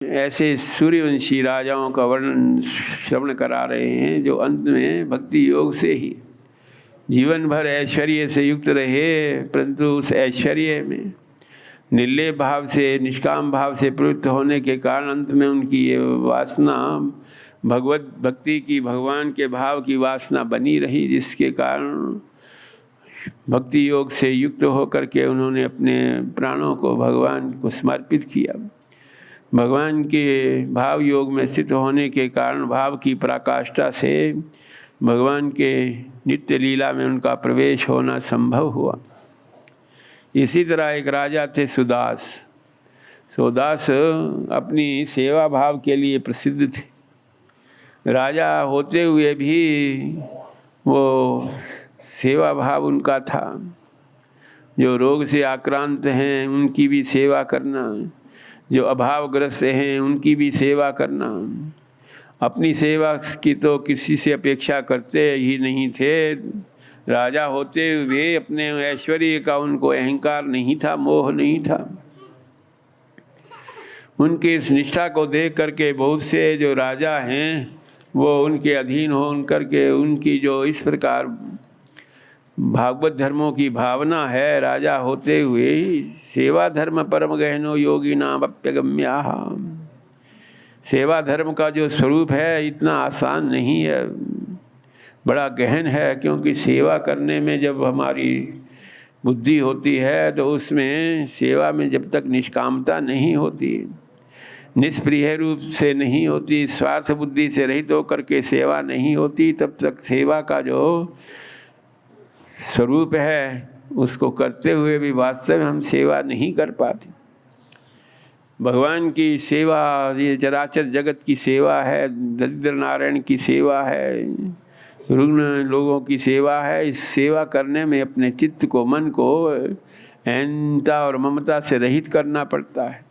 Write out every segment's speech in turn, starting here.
ऐसे सूर्यवंशी राजाओं का वर्णन श्रवण करा रहे हैं जो अंत में भक्ति योग से ही जीवन भर ऐश्वर्य से युक्त रहे, परंतु उस ऐश्वर्य में निर्लेप भाव से, निष्काम भाव से प्रवृत्त होने के कारण अंत में उनकी ये वासना भगवत भक्ति की, भगवान के भाव की वासना बनी रही, जिसके कारण भक्ति योग से युक्त होकर के उन्होंने अपने प्राणों को भगवान को समर्पित किया। भगवान के भाव योग में स्थित होने के कारण भाव की पराकाष्ठा से भगवान के नित्य लीला में उनका प्रवेश होना संभव हुआ। इसी तरह एक राजा थे सुदास। सुदास अपनी सेवा भाव के लिए प्रसिद्ध थे। राजा होते हुए भी वो सेवा भाव उनका था। जो रोग से आक्रांत हैं उनकी भी सेवा करना, जो अभावग्रस्त हैं उनकी भी सेवा करना। अपनी सेवा की तो किसी से अपेक्षा करते ही नहीं थे। राजा होते हुए अपने ऐश्वर्य का उनको अहंकार नहीं था, मोह नहीं था। उनकी इस निष्ठा को देख करके बहुत से जो राजा हैं वो उनके अधीन हो करके उनकी जो इस प्रकार भागवत धर्मों की भावना है, राजा होते हुए ही सेवा धर्म परम गहनो योगी नाम अप्यगम्या। सेवा धर्म का जो स्वरूप है इतना आसान नहीं है, बड़ा गहन है। क्योंकि सेवा करने में जब हमारी बुद्धि होती है तो उसमें सेवा में जब तक निष्कामता नहीं होती, निष्प्रिय रूप से नहीं होती, स्वार्थ बुद्धि से रहित होकर के सेवा नहीं होती, तब तक सेवा का जो स्वरूप है उसको करते हुए भी वास्तव में हम सेवा नहीं कर पाते। भगवान की सेवा ये चराचर जगत की सेवा है, दरिद्र नारायण की सेवा है, रुग्ण लोगों की सेवा है। इस सेवा करने में अपने चित्त को, मन को अहंता और ममता से रहित करना पड़ता है।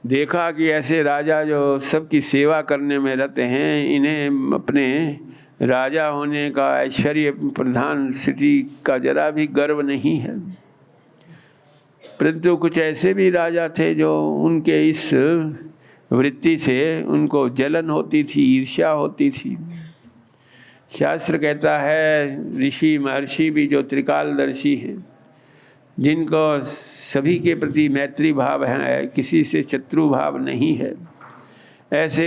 देखा कि ऐसे राजा जो सबकी सेवा करने में रहते हैं, इन्हें अपने राजा होने का, ऐश्वर्य प्रधान स्थिति का जरा भी गर्व नहीं है। परंतु कुछ ऐसे भी राजा थे जो उनके इस वृत्ति से उनको जलन होती थी, ईर्ष्या होती थी। शास्त्र कहता है ऋषि महर्षि भी जो त्रिकालदर्शी हैं, जिनको सभी के प्रति मैत्री भाव है, किसी से शत्रु भाव नहीं है, ऐसे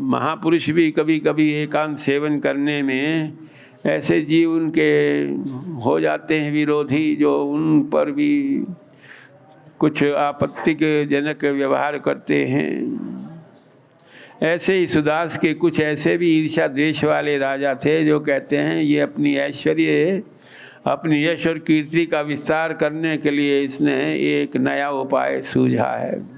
महापुरुष भी कभी कभी एकांत सेवन करने में ऐसे जीव उनके हो जाते हैं विरोधी, जो उन पर भी कुछ आपत्तिजनक व्यवहार करते हैं। ऐसे ही सुदास के कुछ ऐसे भी ईर्ष्या द्वेष वाले राजा थे जो कहते हैं ये अपनी ऐश्वर्य, अपनी यश और कीर्ति का विस्तार करने के लिए इसने एक नया उपाय सूझा है।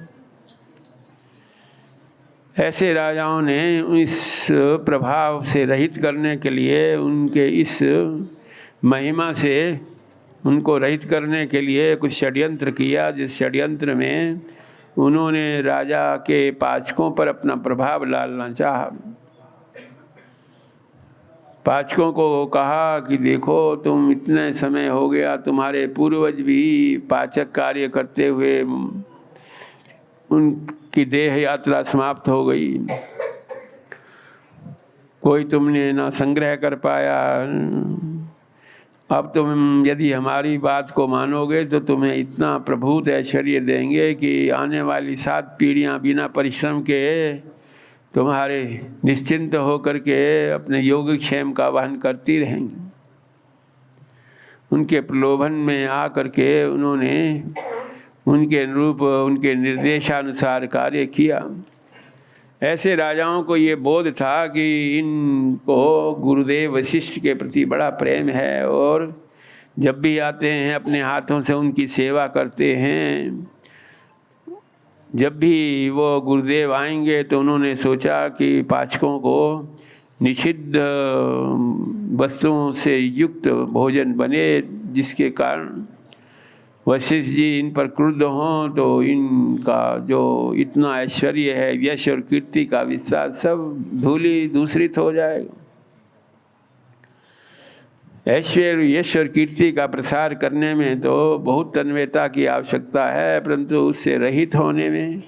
ऐसे राजाओं ने इस प्रभाव से रहित करने के लिए, उनके इस महिमा से उनको रहित करने के लिए कुछ षड्यंत्र किया, जिस षड्यंत्र में उन्होंने राजा के पाचकों पर अपना प्रभाव डालना चाहा। पाचकों को कहा कि देखो तुम इतने समय हो गया, तुम्हारे पूर्वज भी पाचक कार्य करते हुए उनकी देह यात्रा समाप्त हो गई, कोई तुमने ना संग्रह कर पाया। अब तुम यदि हमारी बात को मानोगे तो तुम्हें इतना प्रभुत ऐश्वर्य देंगे कि आने वाली 7 पीढ़ियां बिना परिश्रम के तुम्हारे निश्चिंत होकर के अपने योगक्षेम का वहन करती रहेंगी। उनके प्रलोभन में आकर के उन्होंने उनके अनुरूप, उनके निर्देशानुसार कार्य किया। ऐसे राजाओं को ये बोध था कि इनको गुरुदेव वशिष्ठ के प्रति बड़ा प्रेम है और जब भी आते हैं अपने हाथों से उनकी सेवा करते हैं। जब भी वो गुरुदेव आएंगे तो उन्होंने सोचा कि पाचकों को निषिद्ध वस्तुओं से युक्त भोजन बने, जिसके कारण वशिष्ठ जी इन पर क्रुद्ध हों तो इनका जो इतना ऐश्वर्य है, यश और कीर्ति का विस्तार सब धूली दूसरित हो जाएगा। ऐश्वर्य, यश और कीर्ति का प्रसार करने में तो बहुत तन्मयता की आवश्यकता है, परंतु उससे रहित होने में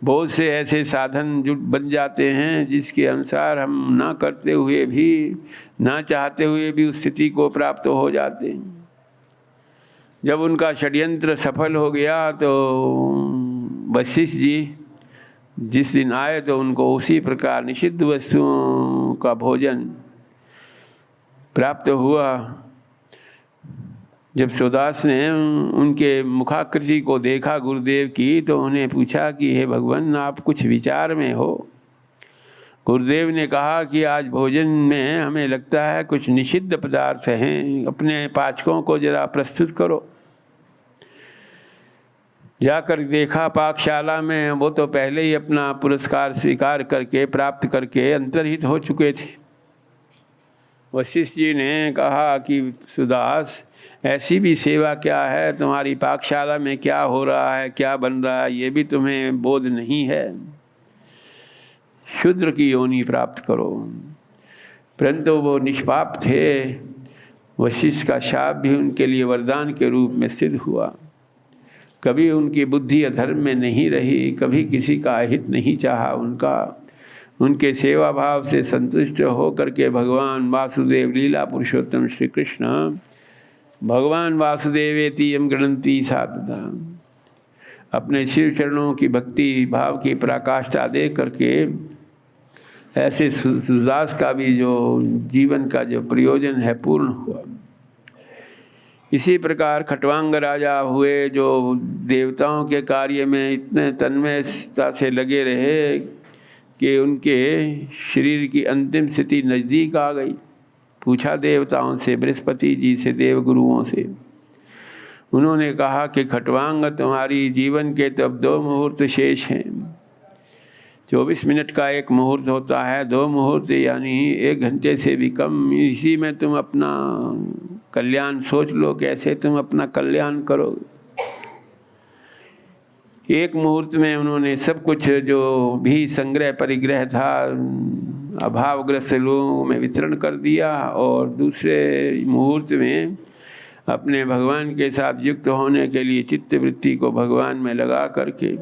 बहुत से ऐसे साधन जुट बन जाते हैं जिसके अनुसार हम ना करते हुए भी, ना चाहते हुए भी उस स्थिति को प्राप्त हो जाते हैं। जब उनका षड्यंत्र सफल हो गया तो वशिष्ठ जी जिस दिन आए तो उनको उसी प्रकार निषिद्ध वस्तुओं का भोजन प्राप्त हुआ। जब सूरदास ने उनके मुखाकृति को देखा गुरुदेव की, तो उन्हें पूछा कि हे भगवान, आप कुछ विचार में हो? गुरुदेव ने कहा कि आज भोजन में हमें लगता है कुछ निषिद्ध पदार्थ हैं, अपने पाचकों को जरा प्रस्तुत करो। जाकर देखा पाकशाला में, वो तो पहले ही अपना पुरस्कार स्वीकार करके प्राप्त करके अंतर्हित हो चुके थे। वशिष्ठ जी ने कहा कि सुदास, ऐसी भी सेवा क्या है? तुम्हारी पाकशाला में क्या हो रहा है, क्या बन रहा है, ये भी तुम्हें बोध नहीं है। शूद्र की योनि प्राप्त करो। परंतु वो निष्पाप थे। वशिष्ठ का शाप भी उनके लिए वरदान के रूप में सिद्ध हुआ। कभी उनकी बुद्धि अधर्म में नहीं रही, कभी किसी का हित नहीं चाहा उनके सेवा भाव से संतुष्ट होकर के भगवान वासुदेव लीला पुरुषोत्तम श्री कृष्ण भगवान वासुदेवेति यम गणंती सातदा अपने शिव चरणों की भक्ति भाव की पराकाष्ठा दे करके ऐसे सूरदास का भी जो जीवन का जो प्रयोजन है पूर्ण हुआ। इसी प्रकार खट्वांग राजा हुए, जो देवताओं के कार्य में इतने तन्मयता से लगे रहे कि उनके शरीर की अंतिम स्थिति नज़दीक आ गई। पूछा देवताओं से, बृहस्पति जी से, देवगुरुओं से। उन्होंने कहा कि खट्वांग, तुम्हारी जीवन के तो अब 2 मुहूर्त शेष हैं। 24 मिनट का एक मुहूर्त होता है, 2 मुहूर्त यानी 1 घंटे से भी कम। इसी में तुम अपना कल्याण सोच लो, कैसे तुम अपना कल्याण करोगे। 1 मुहूर्त में उन्होंने सब कुछ जो भी संग्रह परिग्रह था अभावग्रस्त लोगों में वितरण कर दिया, और दूसरे मुहूर्त में अपने भगवान के साथ युक्त होने के लिए चित्त वृत्ति को भगवान में लगा करके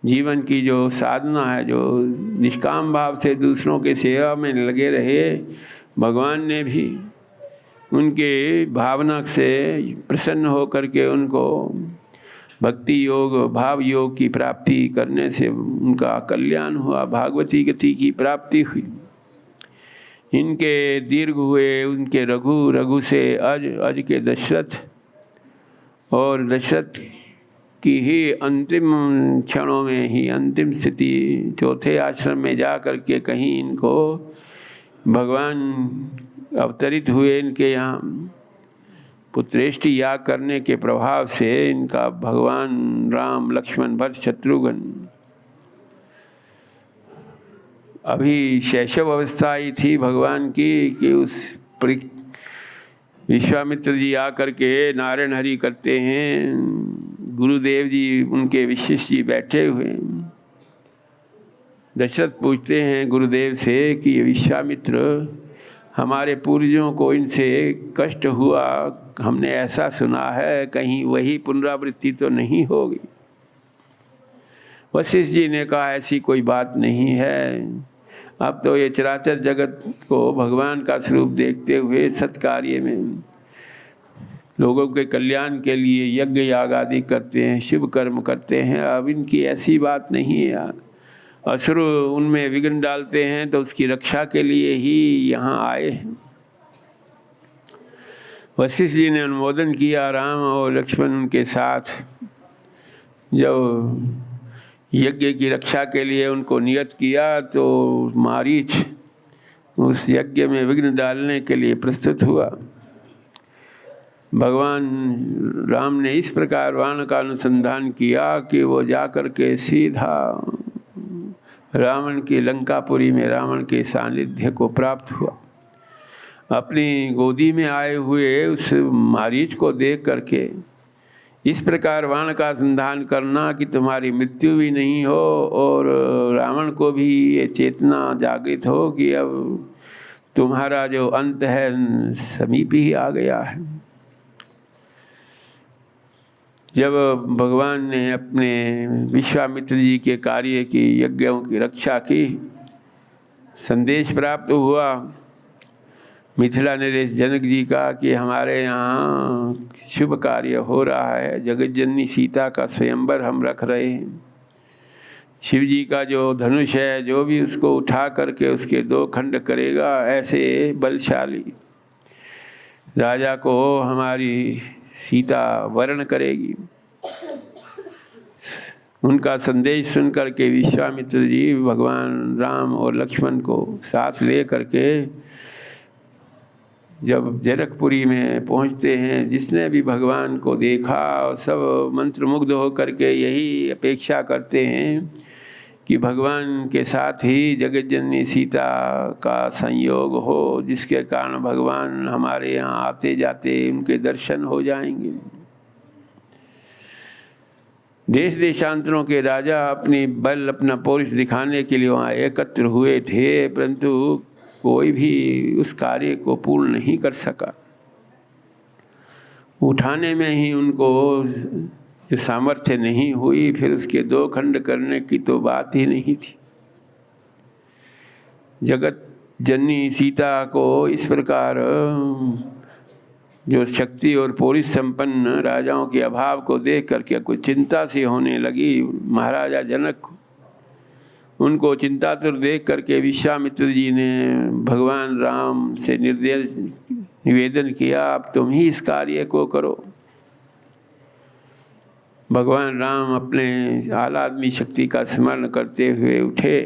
जीवन की जो साधना है, जो निष्काम भाव से दूसरों के सेवा में लगे रहे, भगवान ने भी उनके भावना से प्रसन्न हो करके उनको भक्ति योग भाव योग की प्राप्ति करने से उनका कल्याण हुआ, भागवती गति की प्राप्ति हुई। इनके दीर्घ हुए, उनके रघु से अज के दशरथ, और दशरथ की ही अंतिम क्षणों में ही अंतिम स्थिति 4थे आश्रम में जा कर के कहीं इनको भगवान अवतरित हुए। इनके यहाँ पुत्रेष्टि याग करने के प्रभाव से इनका भगवान राम लक्ष्मण भरत शत्रुघ्न, अभी शैशव अवस्था ही थी भगवान की कि उस विश्वामित्र जी आकर के नारायण हरि करते हैं। गुरुदेव जी उनके विशिष्ट जी बैठे हुए। दशरथ पूछते हैं गुरुदेव से कि विश्वामित्र, हमारे पूर्वजों को इनसे कष्ट हुआ, हमने ऐसा सुना है, कहीं वही पुनरावृत्ति तो नहीं होगी। वशिष्ठ जी ने कहा ऐसी कोई बात नहीं है। अब तो ये चराचर जगत को भगवान का स्वरूप देखते हुए सत्कार्य में लोगों के कल्याण के लिए यज्ञ याग आदि करते हैं, शुभ कर्म करते हैं। अब इनकी ऐसी बात नहीं है। असुर उनमें विघ्न डालते हैं तो उसकी रक्षा के लिए ही यहाँ आए हैं। वशिष्ठ जी ने अनुमोदन किया। राम और लक्ष्मण उनके साथ जब यज्ञ की रक्षा के लिए उनको नियत किया तो मारीच उस यज्ञ में विघ्न डालने के लिए प्रस्तुत हुआ। भगवान राम ने इस प्रकार बाण का अनुसंधान किया कि वो जाकर के सीधा रावण की लंकापुरी में रावण के सानिध्य को प्राप्त हुआ। अपनी गोदी में आए हुए उस मारीच को देख करके इस प्रकार बाण का संधान करना कि तुम्हारी मृत्यु भी नहीं हो और रावण को भी ये चेतना जागृत हो कि अब तुम्हारा जो अंत है समीप ही आ गया है। जब भगवान ने अपने विश्वामित्र जी के कार्य की, यज्ञों की रक्षा की, संदेश प्राप्त हुआ मिथिला नरेश जनक जी का कि हमारे यहाँ शुभ कार्य हो रहा है, जगत जननी सीता का स्वयंवर हम रख रहे हैं। शिव जी का जो धनुष है, जो भी उसको उठा करके उसके 2 खंड करेगा, ऐसे बलशाली राजा को हमारी सीता वर्ण करेगी। उनका संदेश सुन करके विश्वामित्र जी भगवान राम और लक्ष्मण को साथ ले करके जब जनकपुरी में पहुंचते हैं, जिसने भी भगवान को देखा सब मंत्रमुग्ध हो करके यही अपेक्षा करते हैं कि भगवान के साथ ही जगत जननी सीता का संयोग हो, जिसके कारण भगवान हमारे यहाँ आते जाते उनके दर्शन हो जाएंगे। देश देशांतरों के राजा अपनी बल, अपना पौरुष दिखाने के लिए वहाँ एकत्र हुए थे, परंतु कोई भी उस कार्य को पूर्ण नहीं कर सका। उठाने में ही उनको जो सामर्थ्य नहीं हुई, फिर उसके 2 खंड करने की तो बात ही नहीं थी। जगत जननी सीता को इस प्रकार जो शक्ति और पौरुष संपन्न राजाओं के अभाव को देख करके कुछ चिंता सी होने लगी महाराजा जनक को। उनको चिंतातुर देख करके विश्वामित्र जी ने भगवान राम से निवेदन किया, अब तुम ही इस कार्य को करो। भगवान राम अपने आलादमी शक्ति का स्मरण करते हुए उठे।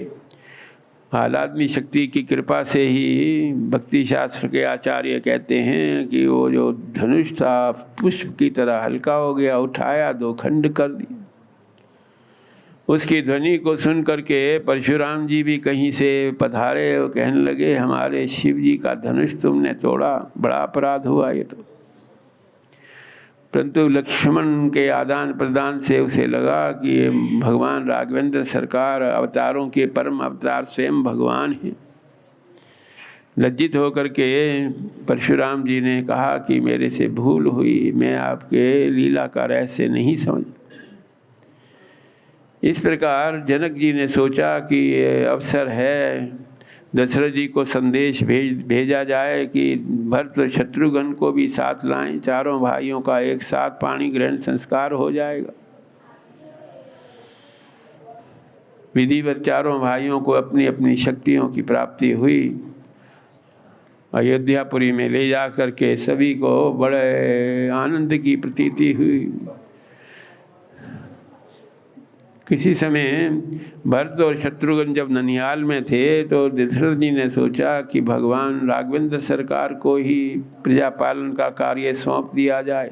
आलादमी शक्ति की कृपा से ही भक्ति शास्त्र के आचार्य कहते हैं कि वो जो धनुष था पुष्प की तरह हल्का हो गया, उठाया 2 खंड कर दिया। उसकी ध्वनि को सुन करके परशुराम जी भी कहीं से पधारे और कहने लगे, हमारे शिव जी का धनुष तुमने तोड़ा, बड़ा अपराध हुआ ये तो। परंतु लक्ष्मण के आदान प्रदान से उसे लगा कि ये भगवान राघवेंद्र सरकार अवतारों के परम अवतार स्वयं भगवान हैं। लज्जित होकर के परशुराम जी ने कहा कि मेरे से भूल हुई, मैं आपके लीला का रहस्य नहीं समझ। इस प्रकार जनक जी ने सोचा कि ये अवसर है, दशरथ जी को संदेश भेजा जाए कि भरत और शत्रुघ्न को भी साथ लाएं, चारों भाइयों का एक साथ पाणी ग्रहण संस्कार हो जाएगा। विधिवत चारों भाइयों को अपनी अपनी शक्तियों की प्राप्ति हुई। अयोध्यापुरी में ले जा करके सभी को बड़े आनंद की प्रतीति हुई। किसी समय भरत और शत्रुघ्न जब ननिहाल में थे तो दशरथ जी ने सोचा कि भगवान राघवेंद्र सरकार को ही प्रजा पालन का कार्य सौंप दिया जाए।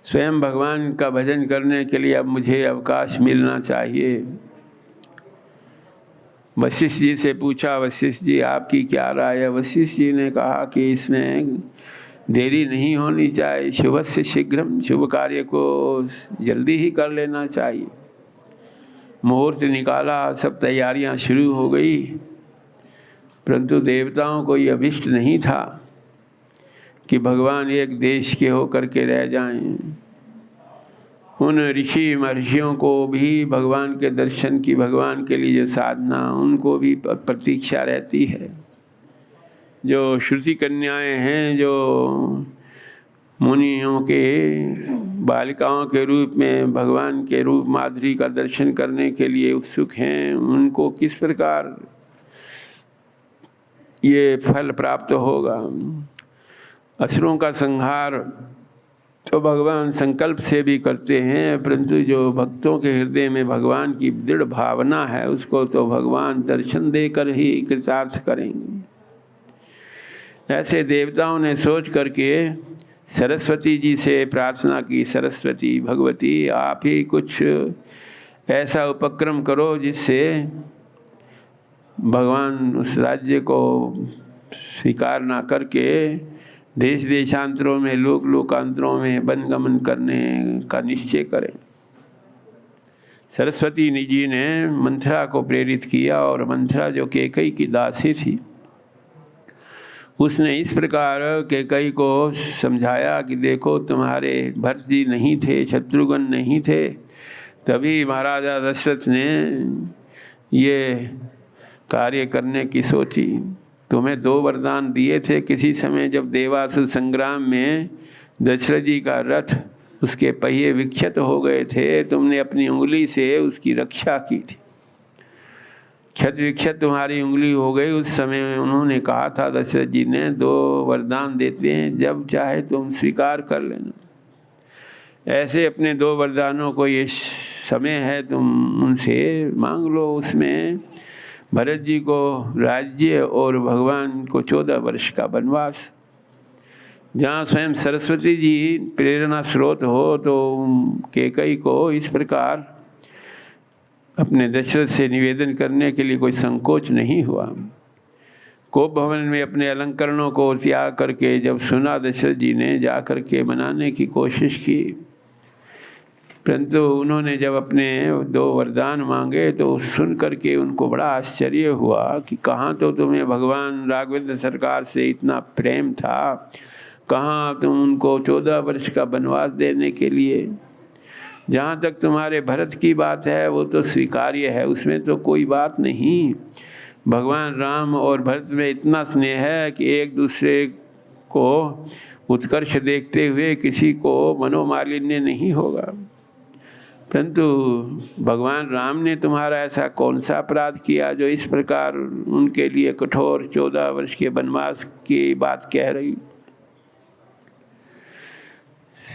स्वयं भगवान का भजन करने के लिए अब मुझे अवकाश मिलना चाहिए। वशिष्ठ जी से पूछा, वशिष्ठ जी आपकी क्या राय है? वशिष्ठ जी ने कहा कि इसमें देरी नहीं होनी चाहिए, शुभ से शीघ्रम, शुभ कार्य को जल्दी ही कर लेना चाहिए। मुहूर्त निकाला, सब तैयारियां शुरू हो गई, परंतु देवताओं को ये अभिष्ट नहीं था कि भगवान एक देश के होकर के रह जाएं। उन ऋषि महर्षियों को भी भगवान के दर्शन की, भगवान के लिए जो साधना, उनको भी प्रतीक्षा रहती है। जो श्रुति कन्याएं हैं, जो मुनियों के बालिकाओं के रूप में भगवान के रूप माधुरी का दर्शन करने के लिए उत्सुक हैं, उनको किस प्रकार ये फल प्राप्त होगा? असुरों का संहार तो भगवान संकल्प से भी करते हैं, परंतु जो भक्तों के हृदय में भगवान की दृढ़ भावना है, उसको तो भगवान दर्शन देकर ही कृतार्थ करेंगे। ऐसे देवताओं ने सोच करके सरस्वती जी से प्रार्थना की, सरस्वती भगवती आप ही कुछ ऐसा उपक्रम करो जिससे भगवान उस राज्य को स्वीकार ना करके देश देशांतरों में, लोक लोकांतरों में वनगमन करने का निश्चय करें। सरस्वती जी ने मंथरा को प्रेरित किया और मंथरा जो कैकेयी की दासी थी, उसने इस प्रकार कैकेयी को समझाया कि देखो तुम्हारे भरत जी नहीं थे, शत्रुघ्न नहीं थे, तभी महाराजा दशरथ ने ये कार्य करने की सोची। तुम्हें 2 वरदान दिए थे किसी समय जब देवासुर संग्राम में दशरथ जी का रथ, उसके पहिए विक्षत हो गए थे, तुमने अपनी उंगली से उसकी रक्षा की थी। क्षत विक्षत तुम्हारी उंगली हो गई। उस समय उन्होंने कहा था, दशरथ जी ने 2 वरदान देते हैं, जब चाहे तुम स्वीकार कर लेना। ऐसे अपने 2 वरदानों को ये समय है तुम उनसे मांग लो। उसमें भरत जी को राज्य और भगवान को 14 वर्ष का वनवास। जहाँ स्वयं सरस्वती जी प्रेरणा स्रोत हो, तो कैकेयी को इस प्रकार अपने दशरथ से निवेदन करने के लिए कोई संकोच नहीं हुआ। कोप भवन में अपने अलंकरणों को त्याग करके जब सुना दशरथ जी ने, जा कर के मनाने की कोशिश की, परंतु उन्होंने जब अपने 2 वरदान मांगे तो सुन करके उनको बड़ा आश्चर्य हुआ कि कहाँ तो तुम्हें भगवान राघवेंद्र सरकार से इतना प्रेम था, कहाँ तुम उनको 14 वर्ष का वनवास देने के लिए। जहाँ तक तुम्हारे भरत की बात है वो तो स्वीकार्य है, उसमें तो कोई बात नहीं। भगवान राम और भरत में इतना स्नेह है कि एक दूसरे को उत्कर्ष देखते हुए किसी को मनोमालिन्य नहीं होगा। परंतु भगवान राम ने तुम्हारा ऐसा कौन सा अपराध किया जो इस प्रकार उनके लिए कठोर 14 वर्ष के वनवास की बात कह रही।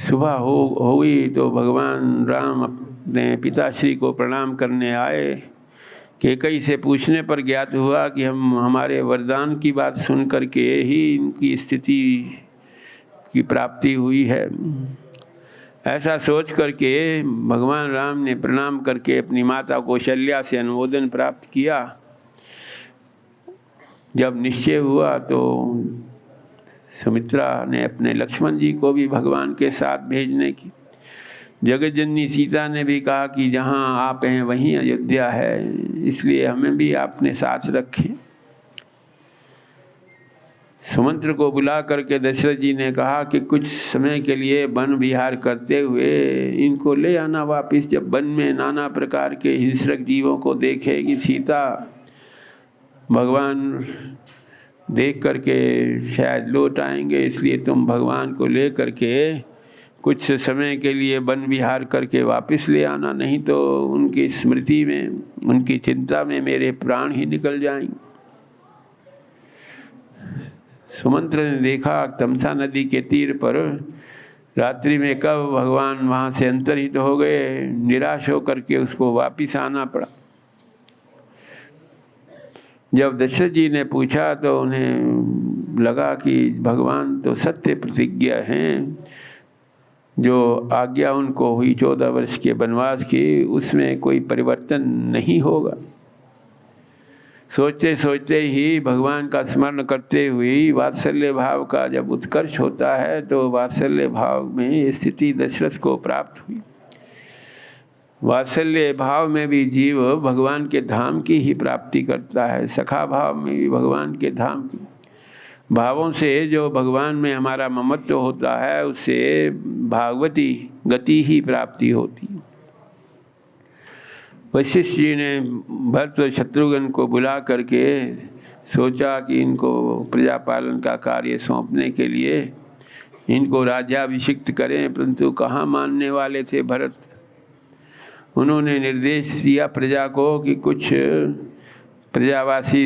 सुबह हो गई तो भगवान राम अपने पिताश्री को प्रणाम करने आए। कैकेयी से पूछने पर ज्ञात हुआ कि हमारे वरदान की बात सुन करके ही इनकी स्थिति की प्राप्ति हुई है। ऐसा सोच करके भगवान राम ने प्रणाम करके अपनी माता कौशल्या से अनुमोदन प्राप्त किया। जब निश्चय हुआ तो सुमित्रा ने अपने लक्ष्मण जी को भी भगवान के साथ भेजने की। जगत जननी सीता ने भी कहा कि जहाँ आप हैं वहीं अयोध्या है, इसलिए हमें भी आपने साथ रखें। सुमंत्र को बुला करके दशरथ जी ने कहा कि कुछ समय के लिए वन विहार करते हुए इनको ले आना वापिस। जब वन में नाना प्रकार के हिंसक जीवों को देखेगी सीता, भगवान देख करके शायद लौट आएंगे, इसलिए तुम भगवान को ले करके कुछ समय के लिए वन विहार करके वापस ले आना, नहीं तो उनकी स्मृति में, उनकी चिंता में मेरे प्राण ही निकल जाएंगे। सुमंत्र ने देखा तमसा नदी के तीर पर रात्रि में कब भगवान वहाँ से अंतर्हित हो गए। निराश होकर के उसको वापस आना पड़ा। जब दशरथ जी ने पूछा तो उन्हें लगा कि भगवान तो सत्य प्रतिज्ञा हैं, जो आज्ञा उनको हुई 14 वर्ष के वनवास की, उसमें कोई परिवर्तन नहीं होगा। सोचते सोचते ही भगवान का स्मरण करते हुए वात्सल्य भाव का जब उत्कर्ष होता है तो वात्सल्य भाव में स्थिति दशरथ को प्राप्त हुई। वात्सल्य भाव में भी जीव भगवान के धाम की ही प्राप्ति करता है, सखा भाव में भी भगवान के धाम की। भावों से जो भगवान में हमारा ममत्व होता है उससे भागवती गति ही प्राप्ति होती है। वशिष्ठ जी ने भरत और शत्रुघ्न को बुला करके सोचा कि इनको प्रजा पालन का कार्य सौंपने के लिए इनको राज्याभिषिक्त करें, परंतु कहाँ मानने वाले थे भरत। उन्होंने निर्देश दिया प्रजा को कि कुछ प्रजावासी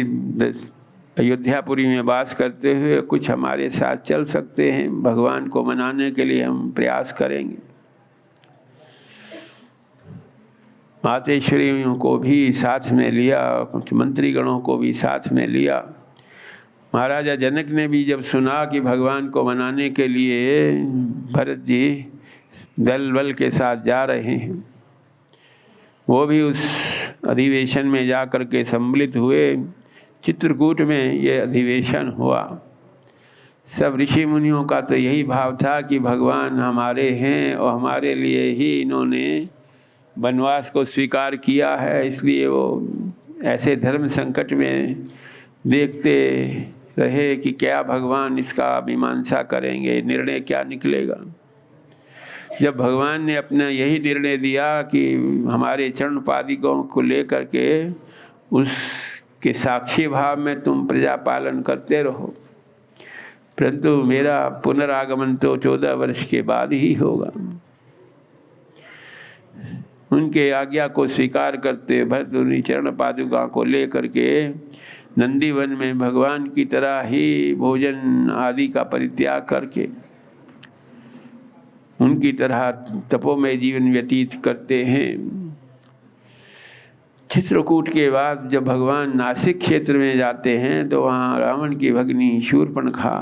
अयोध्यापुरी में वास करते हुए कुछ हमारे साथ चल सकते हैं, भगवान को मनाने के लिए हम प्रयास करेंगे। मातेश्वरियों को भी साथ में लिया, कुछ मंत्रीगणों को भी साथ में लिया। महाराजा जनक ने भी जब सुना कि भगवान को मनाने के लिए भरत जी दल बल के साथ जा रहे हैं, वो भी उस अधिवेशन में जा कर के सम्मिलित हुए। चित्रकूट में ये अधिवेशन हुआ। सब ऋषि मुनियों का तो यही भाव था कि भगवान हमारे हैं और हमारे लिए ही इन्होंने वनवास को स्वीकार किया है, इसलिए वो ऐसे धर्म संकट में देखते रहे कि क्या भगवान इसका मीमांसा करेंगे, निर्णय क्या निकलेगा। जब भगवान ने अपना यही निर्णय दिया कि हमारे चरण पादिकों को लेकर के उसके साक्षी भाव में तुम प्रजा पालन करते रहो, परंतु मेरा पुनरागमन तो 14 वर्ष के बाद ही होगा। उनके आज्ञा को स्वीकार करते भरत उन्हीं चरण पादुका को लेकर के नंदीवन में भगवान की तरह ही भोजन आदि का परित्याग करके उनकी तरह तपोमय जीवन व्यतीत करते हैं। चित्रकूट के बाद जब भगवान नासिक क्षेत्र में जाते हैं तो वहाँ रावण की भगिनी शूर्पणखा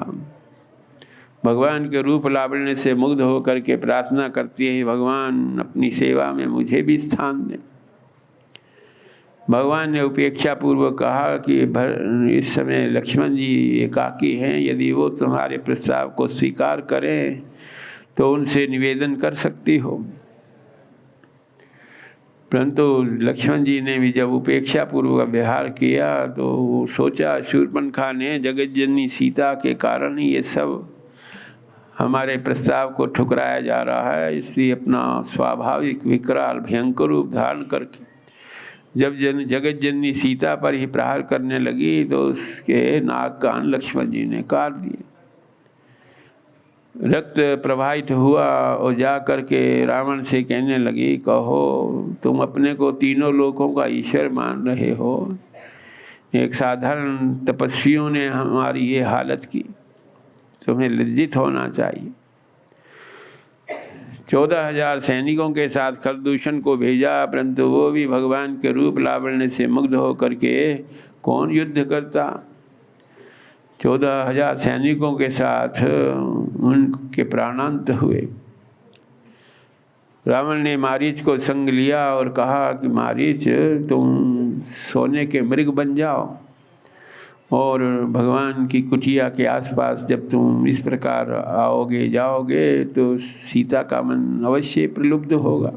भगवान के रूप लावण्य से मुग्ध होकर के प्रार्थना करती है, भगवान अपनी सेवा में मुझे भी स्थान दें। भगवान ने उपेक्षा पूर्वक कहा कि इस समय लक्ष्मण जी एकाकी हैं, यदि वो तुम्हारे प्रस्ताव को स्वीकार करें तो उनसे निवेदन कर सकती हो। परंतु लक्ष्मण जी ने भी जब उपेक्षा पूर्वक व्यवहार किया तो सोचा शूर्पणखा ने जगतजननी सीता के कारण ही ये सब हमारे प्रस्ताव को ठुकराया जा रहा है, इसलिए अपना स्वाभाविक विकराल भयंकर रूप धारण करके जब जगत जननी सीता पर ही प्रहार करने लगी तो उसके नाक कान लक्ष्मण जी ने काट दिए। रक्त प्रवाहित हुआ और जा कर के रावण से कहने लगी, कहो तुम अपने को तीनों लोकों का ईश्वर मान रहे हो, एक साधारण तपस्वियों ने हमारी ये हालत की, तुम्हें लज्जित होना चाहिए। 14,000 सैनिकों के साथ खरदूषण को भेजा, परंतु वो भी भगवान के रूप लावण्य से मुग्ध होकर के कौन युद्ध करता। 14,000 सैनिकों के साथ उनके प्राणांत हुए। रावण ने मारीच को संग लिया और कहा कि मारीच तुम सोने के मृग बन जाओ और भगवान की कुटिया के आसपास जब तुम इस प्रकार आओगे जाओगे तो सीता का मन अवश्य प्रलुब्ध होगा।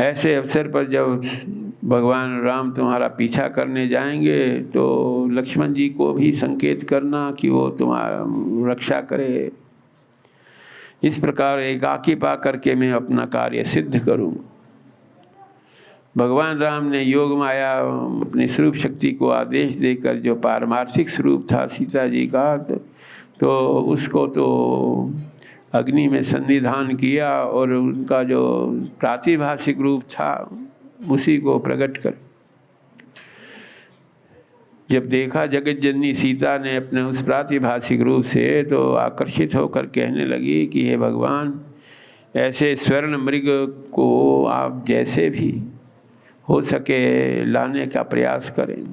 ऐसे अवसर पर जब भगवान राम तुम्हारा पीछा करने जाएंगे तो लक्ष्मण जी को भी संकेत करना कि वो तुम्हारा रक्षा करे। इस प्रकार एकाकी पा करके मैं अपना कार्य सिद्ध करूँ। भगवान राम ने योग माया अपने स्वरूप शक्ति को आदेश देकर जो पारमार्थिक स्वरूप था सीता जी का तो उसको तो अग्नि में सन्निधान किया और उनका जो प्रातिभाषिक रूप था उसी को प्रकट कर जब देखा जगत जननी सीता ने अपने उस प्रातिभाषिक रूप से तो आकर्षित होकर कहने लगी कि हे भगवान, ऐसे स्वर्ण मृग को आप जैसे भी हो सके लाने का प्रयास करें,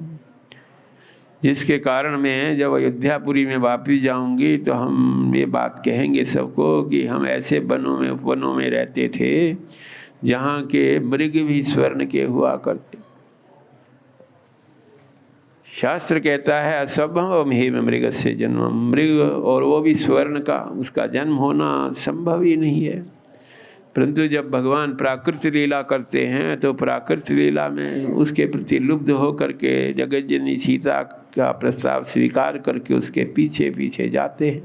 जिसके कारण मैं जब अयोध्यापुरी में वापस जाऊंगी तो हम ये बात कहेंगे सबको कि हम ऐसे वनों में रहते थे जहाँ के मृग भी स्वर्ण के हुआ करते। शास्त्र कहता है असंभव हेम मृग से जन्म, मृग और वो भी स्वर्ण का, उसका जन्म होना संभव ही नहीं है। परंतु जब भगवान प्राकृत लीला करते हैं तो प्राकृत लीला में उसके प्रति लुब्ध होकर के जगत जननी सीता का प्रस्ताव स्वीकार करके उसके पीछे पीछे जाते हैं।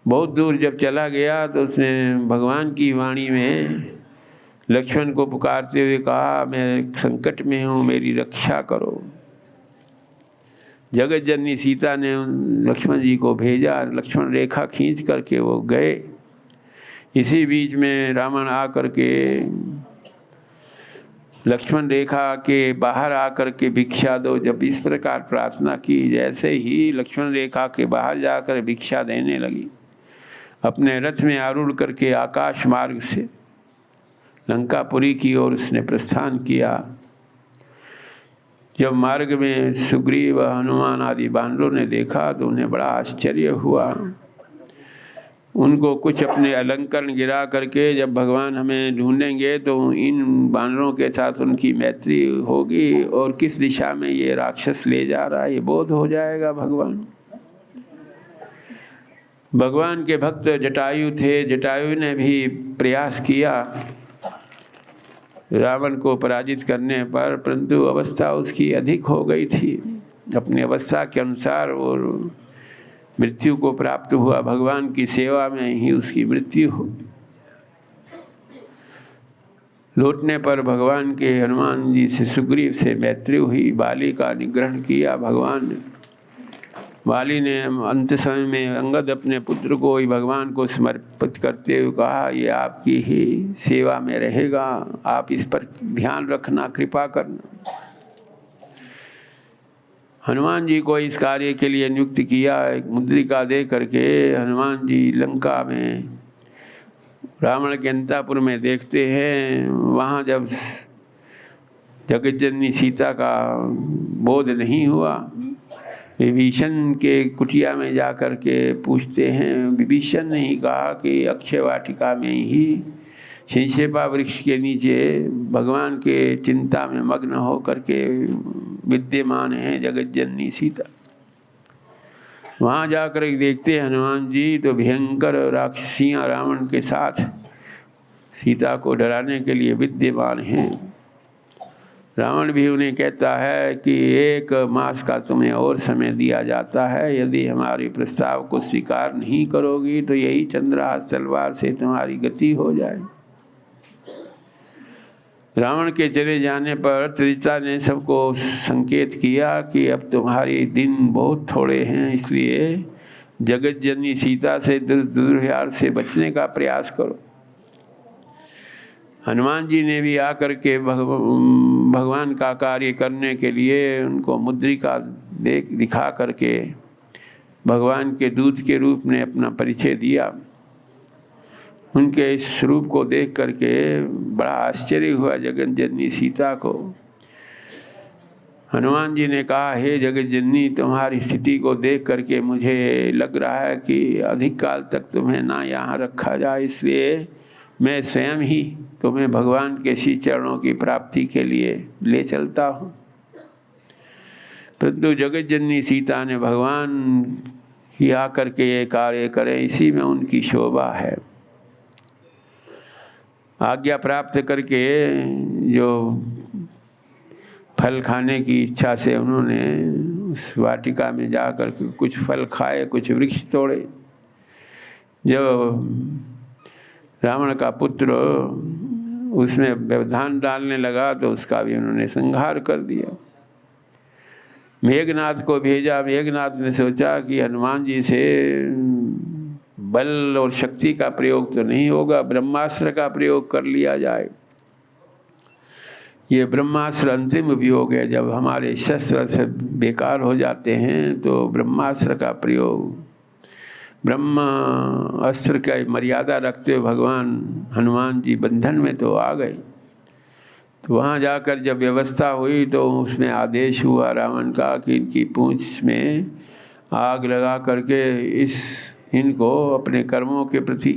बहुत दूर जब चला गया तो उसने भगवान की वाणी में लक्ष्मण को पुकारते हुए कहा, मैं संकट में हूँ, मेरी रक्षा करो। जगत जननी सीता ने लक्ष्मण जी को भेजा, लक्ष्मण रेखा खींच करके वो गए। इसी बीच में रावण आकर के लक्ष्मण रेखा के बाहर आकर के भिक्षा दो, जब इस प्रकार प्रार्थना की, जैसे ही लक्ष्मण रेखा के बाहर जाकर भिक्षा देने लगी, अपने रथ में आरूढ़ करके आकाश मार्ग से लंकापुरी की ओर उसने प्रस्थान किया। जब मार्ग में सुग्रीव हनुमान आदि बानरों ने देखा तो उन्हें बड़ा आश्चर्य हुआ। उनको कुछ अपने अलंकरण गिरा करके जब भगवान हमें ढूंढेंगे तो इन बानरों के साथ उनकी मैत्री होगी और किस दिशा में ये राक्षस ले जा रहा है ये बोध हो जाएगा। भगवान के भक्त जटायु थे, जटायु ने भी प्रयास किया रावण को पराजित करने पर, परंतु अवस्था उसकी अधिक हो गई थी। अपनी अवस्था के अनुसार और मृत्यु को प्राप्त हुआ। भगवान की सेवा में ही उसकी मृत्यु हो। लौटने पर भगवान के हनुमान जी से सुग्रीव से मैत्री हुई। बाली का निग्रहण किया भगवान ने। बाली ने अंत समय में अंगद अपने पुत्र को ही भगवान को समर्पित करते हुए कहा, ये आपकी ही सेवा में रहेगा, आप इस पर ध्यान रखना, कृपा करना। हनुमान जी को इस कार्य के लिए नियुक्त किया। एक मुद्रिका दे करके हनुमान जी लंका में रावण के अंतापुर में देखते हैं। वहाँ जब जगज्जननी सीता का बोध नहीं हुआ, विभीषण के कुटिया में जा कर के पूछते हैं। विभीषण ने ही कहा कि अक्षय वाटिका में ही शिंशेपा वृक्ष के नीचे भगवान के चिंता में मग्न हो करके विद्यमान है जगज्जननी सीता। वहाँ जाकर देखते हैं हनुमान जी तो भयंकर राक्षसियाँ रावण के साथ सीता को डराने के लिए विद्यमान हैं। रावण भी उन्हें कहता है कि 1 मास का तुम्हें और समय दिया जाता है, यदि हमारे प्रस्ताव को स्वीकार नहीं करोगी तो यही चंद्रहास तलवार से तुम्हारी गति हो जाए। रावण के चले जाने पर त्रिजटा ने सबको संकेत किया कि अब तुम्हारे दिन बहुत थोड़े हैं, इसलिए जगज्जननी सीता से दुर्व्यवहार से बचने का प्रयास करो। हनुमान जी ने भी आकर के भगवान का कार्य करने के लिए उनको मुद्रिका दिखा करके भगवान के दूत के रूप में अपना परिचय दिया। उनके इस रूप को देख करके बड़ा आश्चर्य हुआ जगज्जननी सीता को। हनुमान जी ने कहा, हे जगज्जननी, तुम्हारी स्थिति को देख करके मुझे लग रहा है कि अधिक काल तक तुम्हें ना यहाँ रखा जाए, इसलिए मैं स्वयं ही तुम्हें भगवान के श्री चरणों की प्राप्ति के लिए ले चलता हूँ। परंतु जगज्जननी सीता ने भगवान ही आकर के ये कार्य करें, इसी में उनकी शोभा है। आज्ञा प्राप्त करके जो फल खाने की इच्छा से उन्होंने उस वाटिका में जा कर के कुछ फल खाए, कुछ वृक्ष तोड़े। जब रावण का पुत्र उसमें व्यवधान डालने लगा तो उसका भी उन्होंने संहार कर दिया। मेघनाथ को भेजा। मेघनाथ ने सोचा कि हनुमान जी से बल और शक्ति का प्रयोग तो नहीं होगा, ब्रह्मास्त्र का प्रयोग कर लिया जाए। ये ब्रह्मास्त्र अंतिम उपयोग है। जब हमारे शस्त्र बेकार हो जाते हैं तो ब्रह्मास्त्र का प्रयोग, ब्रह्म अस्त्र का मर्यादा रखते हुए भगवान हनुमान जी बंधन में तो आ गए। तो वहाँ जाकर जब व्यवस्था हुई तो उसमें आदेश हुआ रावण का कि इनकी पूंछ में आग लगा करके इनको अपने कर्मों के प्रति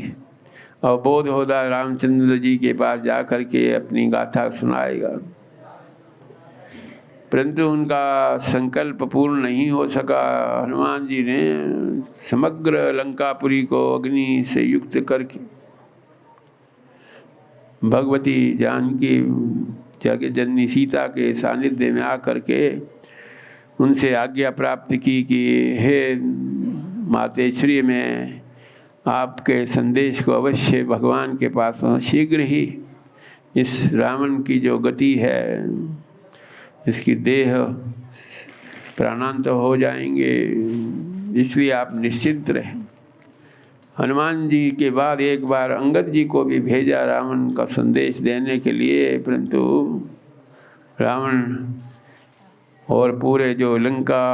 अवबोध होगा। रामचंद्र जी के पास जा कर के अपनी गाथा सुनाएगा। परंतु उनका संकल्प पूर्ण नहीं हो सका। हनुमान जी ने समग्र लंकापुरी को अग्नि से युक्त करके भगवती जानकी जगज्जननी सीता के सानिध्य में आकर के उनसे आज्ञा प्राप्त की कि हे मातेश्वरी, मैं आपके संदेश को अवश्य भगवान के पास शीघ्र ही इस रावण की जो गति है, इसकी देह प्राणांत हो जाएंगे, इसलिए आप निश्चिंत रहें। हनुमान जी के बाद एक बार अंगद जी को भी भेजा रावण का संदेश देने के लिए, परंतु रावण और पूरे जो लंका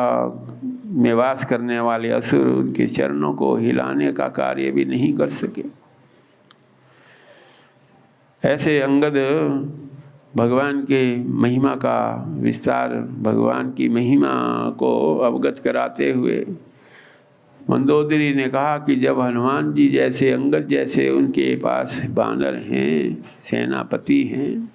में वास करने वाले असुर उनके चरणों को हिलाने का कार्य भी नहीं कर सके। ऐसे अंगद भगवान के महिमा का विस्तार, भगवान की महिमा को अवगत कराते हुए मंदोदरी ने कहा कि जब हनुमान जी जैसे, अंगद जैसे उनके पास बानर हैं, सेनापति हैं,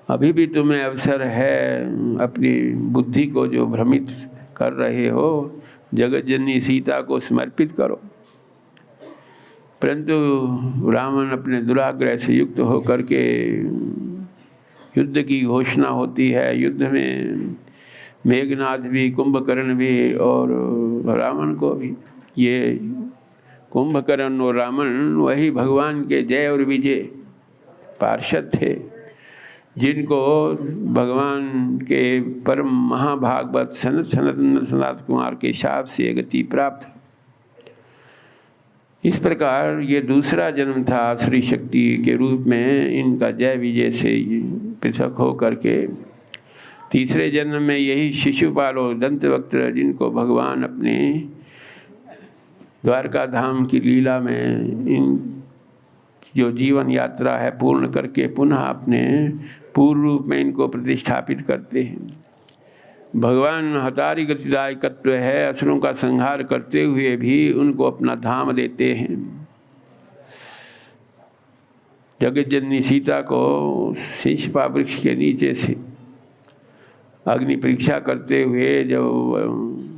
अभी भी तुम्हें अवसर है, अपनी बुद्धि को जो भ्रमित कर रहे हो, जगज्जननी सीता को समर्पित करो। परंतु रावण अपने दुराग्रह से युक्त होकर के युद्ध की घोषणा होती है। युद्ध में मेघनाथ भी, कुंभकर्ण भी और रावण को भी। ये कुंभकर्ण और रावण वही भगवान के जय और विजय पार्षद थे, जिनको भगवान के परम महाभागवत सनत कुमार के शाप से गति प्राप्त। इस प्रकार ये दूसरा जन्म था श्री शक्ति के रूप में, इनका जय विजय से पृथक हो करके। तीसरे जन्म में यही शिशुपाल और दंतवक्त्र, जिनको भगवान अपने द्वारका धाम की लीला में इन जो जीवन यात्रा है पूर्ण करके पुनः अपने पूर्व रूप में इनको प्रतिष्ठापित करते हैं। भगवान हतारी गतिदायकत्व है, असुरों का संहार करते हुए भी उनको अपना धाम देते हैं। जगत जननी सीता को शीशपा वृक्ष के नीचे से अग्नि परीक्षा करते हुए जब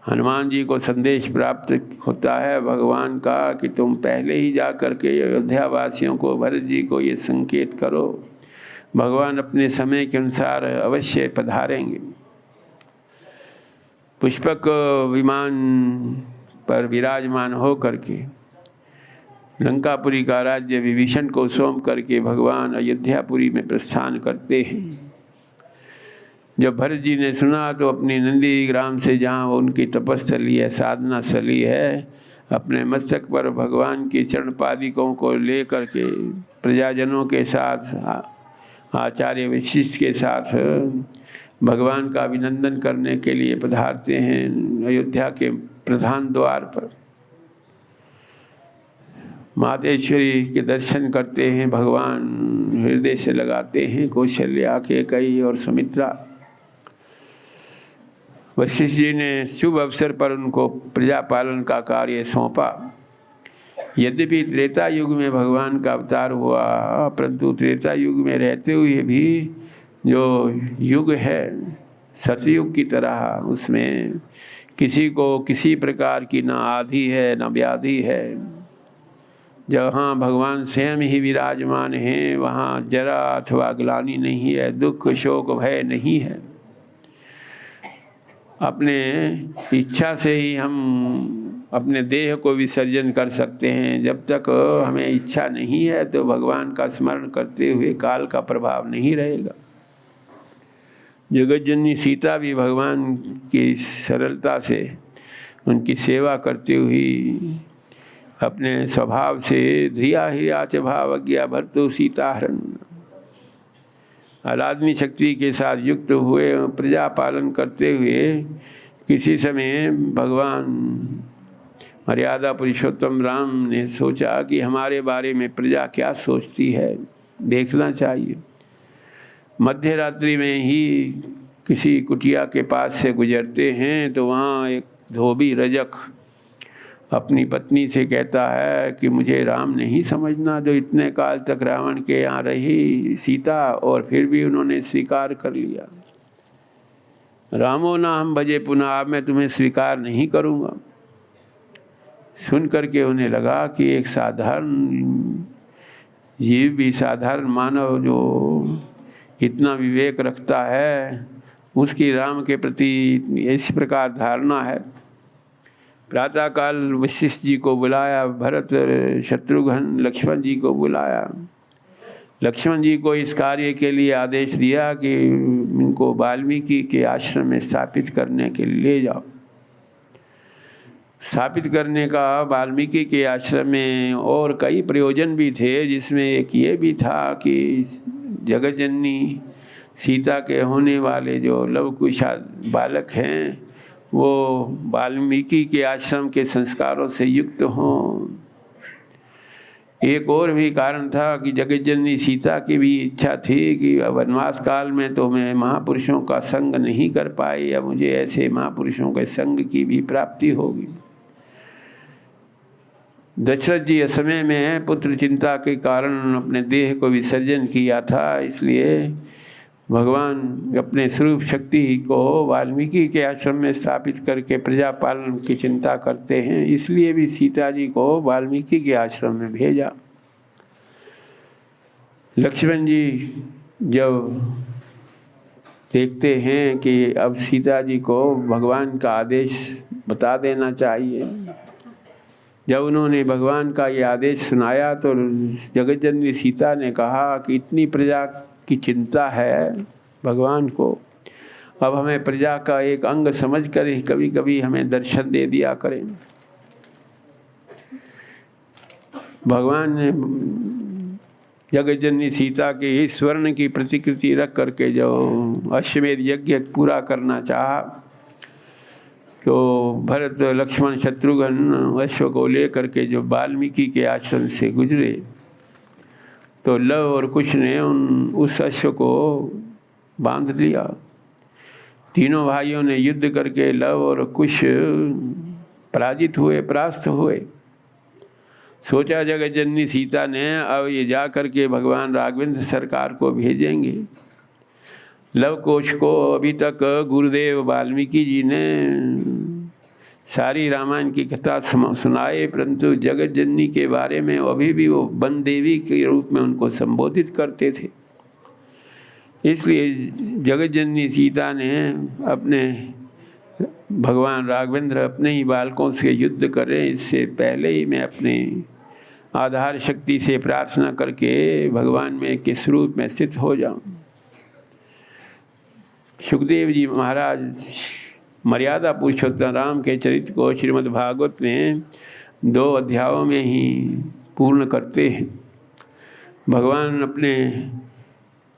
हनुमान जी को संदेश प्राप्त होता है भगवान का कि तुम पहले ही जा कर के अयोध्या वासियों को, भरत जी को ये संकेत करो, भगवान अपने समय के अनुसार अवश्य पधारेंगे। पुष्पक विमान पर विराजमान हो करके लंकापुरी का राज्य विभीषण को सौंप करके भगवान अयोध्यापुरी में प्रस्थान करते हैं। जब भरत जी ने सुना तो अपनी नंदी ग्राम से, जहाँ उनकी तपस्थली है, साधना स्थली है, अपने मस्तक पर भगवान की चरण पादिकों को ले करके प्रजाजनों के साथ, आचार्य वशिष्ठ के साथ भगवान का अभिनंदन करने के लिए पधारते हैं अयोध्या के प्रधान द्वार पर। मातेश्वरी के दर्शन करते हैं, भगवान हृदय से लगाते हैं। कौशल्या, कैकेयी और सुमित्रा। वशिष्ठ जी ने शुभ अवसर पर उनको प्रजा पालन का कार्य सौंपा। यद्यपि त्रेता युग में भगवान का अवतार हुआ, परंतु त्रेता युग में रहते हुए भी जो युग है सतयुग की तरह, उसमें किसी को किसी प्रकार की ना आधि है ना व्याधि है। जहाँ भगवान स्वयं ही विराजमान हैं वहाँ जरा अथवा ग्लानि नहीं है, दुख शोक भय नहीं है। अपने इच्छा से ही हम अपने देह को विसर्जन कर सकते हैं। जब तक हमें इच्छा नहीं है तो भगवान का स्मरण करते हुए काल का प्रभाव नहीं रहेगा। जगत जननी सीता भी भगवान की सरलता से उनकी सेवा करते हुई अपने स्वभाव से धिया हिया च भावज्ञा भर्तु सीताहरण, आराधनी शक्ति के साथ युक्त हुए, प्रजा पालन करते हुए किसी समय भगवान मर्यादा पुरुषोत्तम राम ने सोचा कि हमारे बारे में प्रजा क्या सोचती है, देखना चाहिए। मध्य रात्रि में ही किसी कुटिया के पास से गुजरते हैं तो वहाँ एक धोबी रजक अपनी पत्नी से कहता है कि मुझे राम नहीं समझना, जो इतने काल तक रावण के यहाँ रही सीता और फिर भी उन्होंने स्वीकार कर लिया। रामो ना हम भजे पुनः, अब मैं तुम्हें स्वीकार नहीं करूँगा। सुन करके उन्हें लगा कि एक साधारण जीव भी, साधारण मानव जो इतना विवेक रखता है, उसकी राम के प्रति इस प्रकार धारणा है। प्रातःकाल वशिष्ठ जी को बुलाया, भरत, शत्रुघ्न, लक्ष्मण जी को बुलाया। लक्ष्मण जी को इस कार्य के लिए आदेश दिया कि इनको वाल्मीकि के आश्रम में स्थापित करने के लिए ले जाओ। स्थापित करने का वाल्मीकि के आश्रम में और कई प्रयोजन भी थे, जिसमें एक ये भी था कि जगत जननी सीता के होने वाले जो लवकुश बालक हैं वो वाल्मीकि के आश्रम के संस्कारों से युक्त हों। एक और भी कारण था कि जगत जननी सीता की भी इच्छा थी कि वनवास काल में तो मैं महापुरुषों का संग नहीं कर पाई, या मुझे ऐसे महापुरुषों के संग की भी प्राप्ति होगी। दशरथ जी असमय में पुत्र चिंता के कारण अपने देह को विसर्जन किया था, इसलिए भगवान अपने स्वरूप शक्ति को वाल्मीकि के आश्रम में स्थापित करके प्रजा पालन की चिंता करते हैं। इसलिए भी सीता जी को वाल्मीकि के आश्रम में भेजा। लक्ष्मण जी जब देखते हैं कि अब सीता जी को भगवान का आदेश बता देना चाहिए। जब उन्होंने भगवान का ये आदेश सुनाया तो जगतजननी सीता ने कहा कि इतनी प्रजा की चिंता है भगवान को, अब हमें प्रजा का एक अंग समझकर ही कभी कभी हमें दर्शन दे दिया करें। भगवान ने जगतजननी सीता के इस स्वर्ण की प्रतिकृति रख करके जो अश्वमेध यज्ञ पूरा करना चाहा, तो भरत लक्ष्मण शत्रुघ्न अश्व को लेकर के जो वाल्मीकि के आश्रम से गुजरे, तो लव और कुश ने उस अश्व को बांध लिया। तीनों भाइयों ने युद्ध करके लव और कुश पराजित हुए, परास्त हुए। सोचा जगतजननी सीता ने अब ये जा कर के भगवान राघवेंद्र सरकार को भेजेंगे। लव कोश को अभी तक गुरुदेव वाल्मीकि जी ने सारी रामायण की कथा सुनाए, परंतु जगतजननी के बारे में अभी भी वो वन देवी के रूप में उनको संबोधित करते थे। इसलिए जगतजननी सीता ने अपने भगवान राघवेंद्र अपने ही बालकों से युद्ध करें, इससे पहले ही मैं अपने आधार शक्ति से प्रार्थना करके भगवान में किस रूप में स्थित हो जाऊं। सुखदेव जी महाराज मर्यादा पुरुषोत्तम राम के चरित्र को श्रीमद् भागवत में 2 अध्यायों में ही पूर्ण करते हैं। भगवान अपने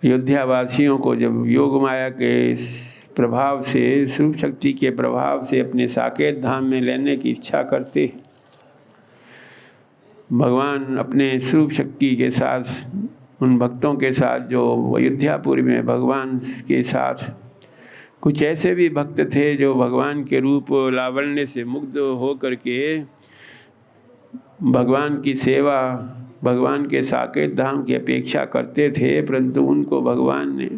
अयोध्या वासियों को जब योग माया के प्रभाव से, स्वरूप शक्ति के प्रभाव से अपने साकेत धाम में लेने की इच्छा करते हैं, भगवान अपने स्वरूप शक्ति के साथ उन भक्तों के साथ जो अयोध्यापुरी में भगवान के साथ कुछ ऐसे भी भक्त थे जो भगवान के रूप लावण्य से मुग्ध हो करके भगवान की सेवा, भगवान के साकेत धाम की अपेक्षा करते थे, परंतु उनको भगवान ने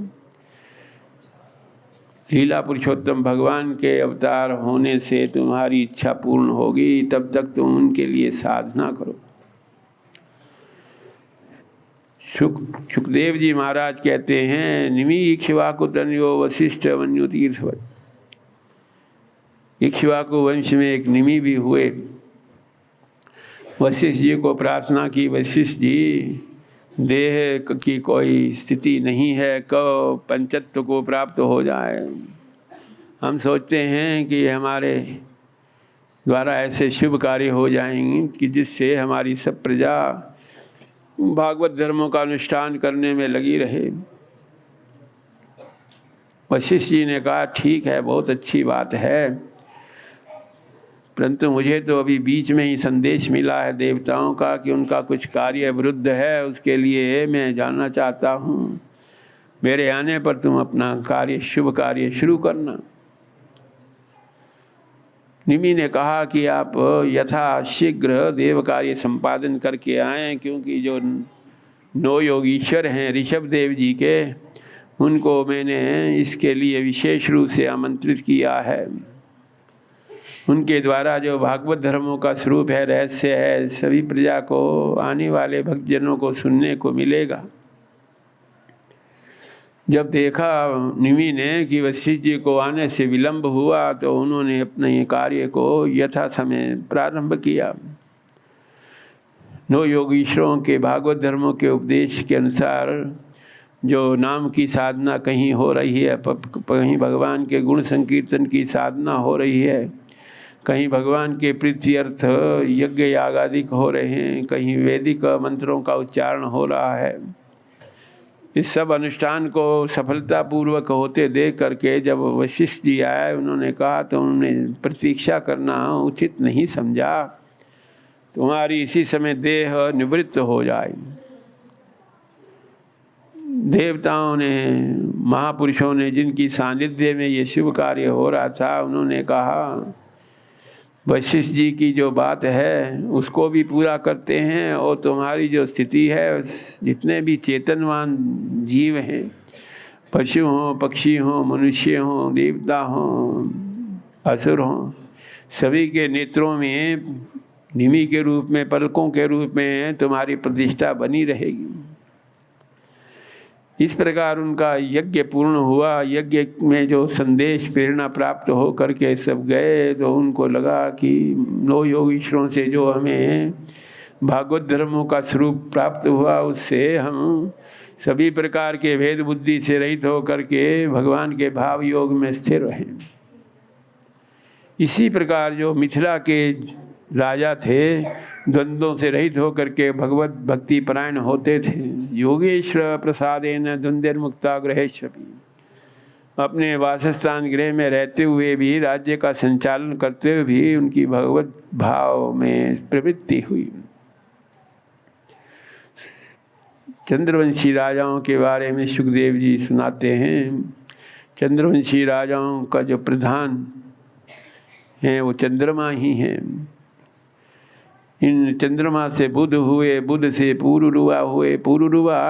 लीला पुरुषोत्तम भगवान के अवतार होने से तुम्हारी इच्छा पूर्ण होगी, तब तक तुम उनके लिए साधना करो। सुखदेव जी महाराज कहते हैं, निमि इक्ष्वाकु तनयो वशिष्ठ मन्यु तीर्थवत। इक्ष्वाकु वंश में एक निमि भी हुए। वशिष्ठ जी को प्रार्थना की, वशिष्ठ जी देह की कोई स्थिति नहीं है, कब पंचत्व को प्राप्त हो जाए। हम सोचते हैं कि हमारे द्वारा ऐसे शुभ कार्य हो जाएंगे कि जिससे हमारी सब प्रजा भागवत धर्मों का अनुष्ठान करने में लगी रहे। वशिष्ठ जी ने कहा ठीक है, बहुत अच्छी बात है, परंतु मुझे तो अभी बीच में ही संदेश मिला है देवताओं का कि उनका कुछ कार्य विरुद्ध है, उसके लिए मैं जानना चाहता हूँ। मेरे आने पर तुम अपना कार्य, शुभ कार्य शुरू करना। निमि ने कहा कि आप यथा शीघ्र देव कार्य संपादन करके आएँ, क्योंकि जो 9 योगीश्वर हैं ऋषभ देव जी के, उनको मैंने इसके लिए विशेष रूप से आमंत्रित किया है। उनके द्वारा जो भागवत धर्मों का स्वरूप है, रहस्य है, सभी प्रजा को, आने वाले भक्तजनों को सुनने को मिलेगा। जब देखा निमि ने कि वशिष्ठ जी को आने से विलंब हुआ, तो उन्होंने अपने कार्य को यथा समय प्रारंभ किया। 9 योगीश्वरों के भागवत धर्मों के उपदेश के अनुसार जो नाम की साधना कहीं हो रही है, कहीं भगवान के गुण संकीर्तन की साधना हो रही है, कहीं भगवान के प्रीति अर्थ यज्ञ याग आदि हो रहे हैं, कहीं वैदिक मंत्रों का उच्चारण हो रहा है। इस सब अनुष्ठान को सफलतापूर्वक होते देख करके जब वशिष्ठ जी आए, उन्होंने कहा तो उन्होंने प्रतीक्षा करना उचित नहीं समझा, तुम्हारी इसी समय देह निवृत्त हो जाए। देवताओं ने, महापुरुषों ने, जिनकी सानिध्य में ये शुभ कार्य हो रहा था, उन्होंने कहा वशिष्ठ जी की जो बात है उसको भी पूरा करते हैं, और तुम्हारी जो स्थिति है, जितने भी चेतनवान जीव हैं, पशु हों, पक्षी हों, मनुष्य हों, देवता हों, असुर हों, सभी के नेत्रों में निमि के रूप में, पलकों के रूप में तुम्हारी प्रतिष्ठा बनी रहेगी। इस प्रकार उनका यज्ञ पूर्ण हुआ। यज्ञ में जो संदेश प्रेरणा प्राप्त हो करके सब गए, तो उनको लगा कि 9 योगीश्वरों से जो हमें भागवत धर्मों का स्वरूप प्राप्त हुआ, उससे हम सभी प्रकार के भेद बुद्धि से रहित हो करके भगवान के भाव योग में स्थिर रहें। इसी प्रकार जो मिथिला के राजा थे, द्वंद्वों से रहित होकर के भगवत भक्ति परायण होते थे। योगेश्वर प्रसादेन द्वंद्वमुक्ता गृहेश्वपि, अपने वासस्थान गृह में रहते हुए भी, राज्य का संचालन करते हुए भी उनकी भगवत भाव में प्रवृत्ति हुई। चंद्रवंशी राजाओं के बारे में सुखदेव जी सुनाते हैं। चंद्रवंशी राजाओं का जो प्रधान हैं वो चंद्रमा ही हैं। इन चंद्रमा से बुध हुए, बुध से पुरुरुवा हुए। पुरुरुवा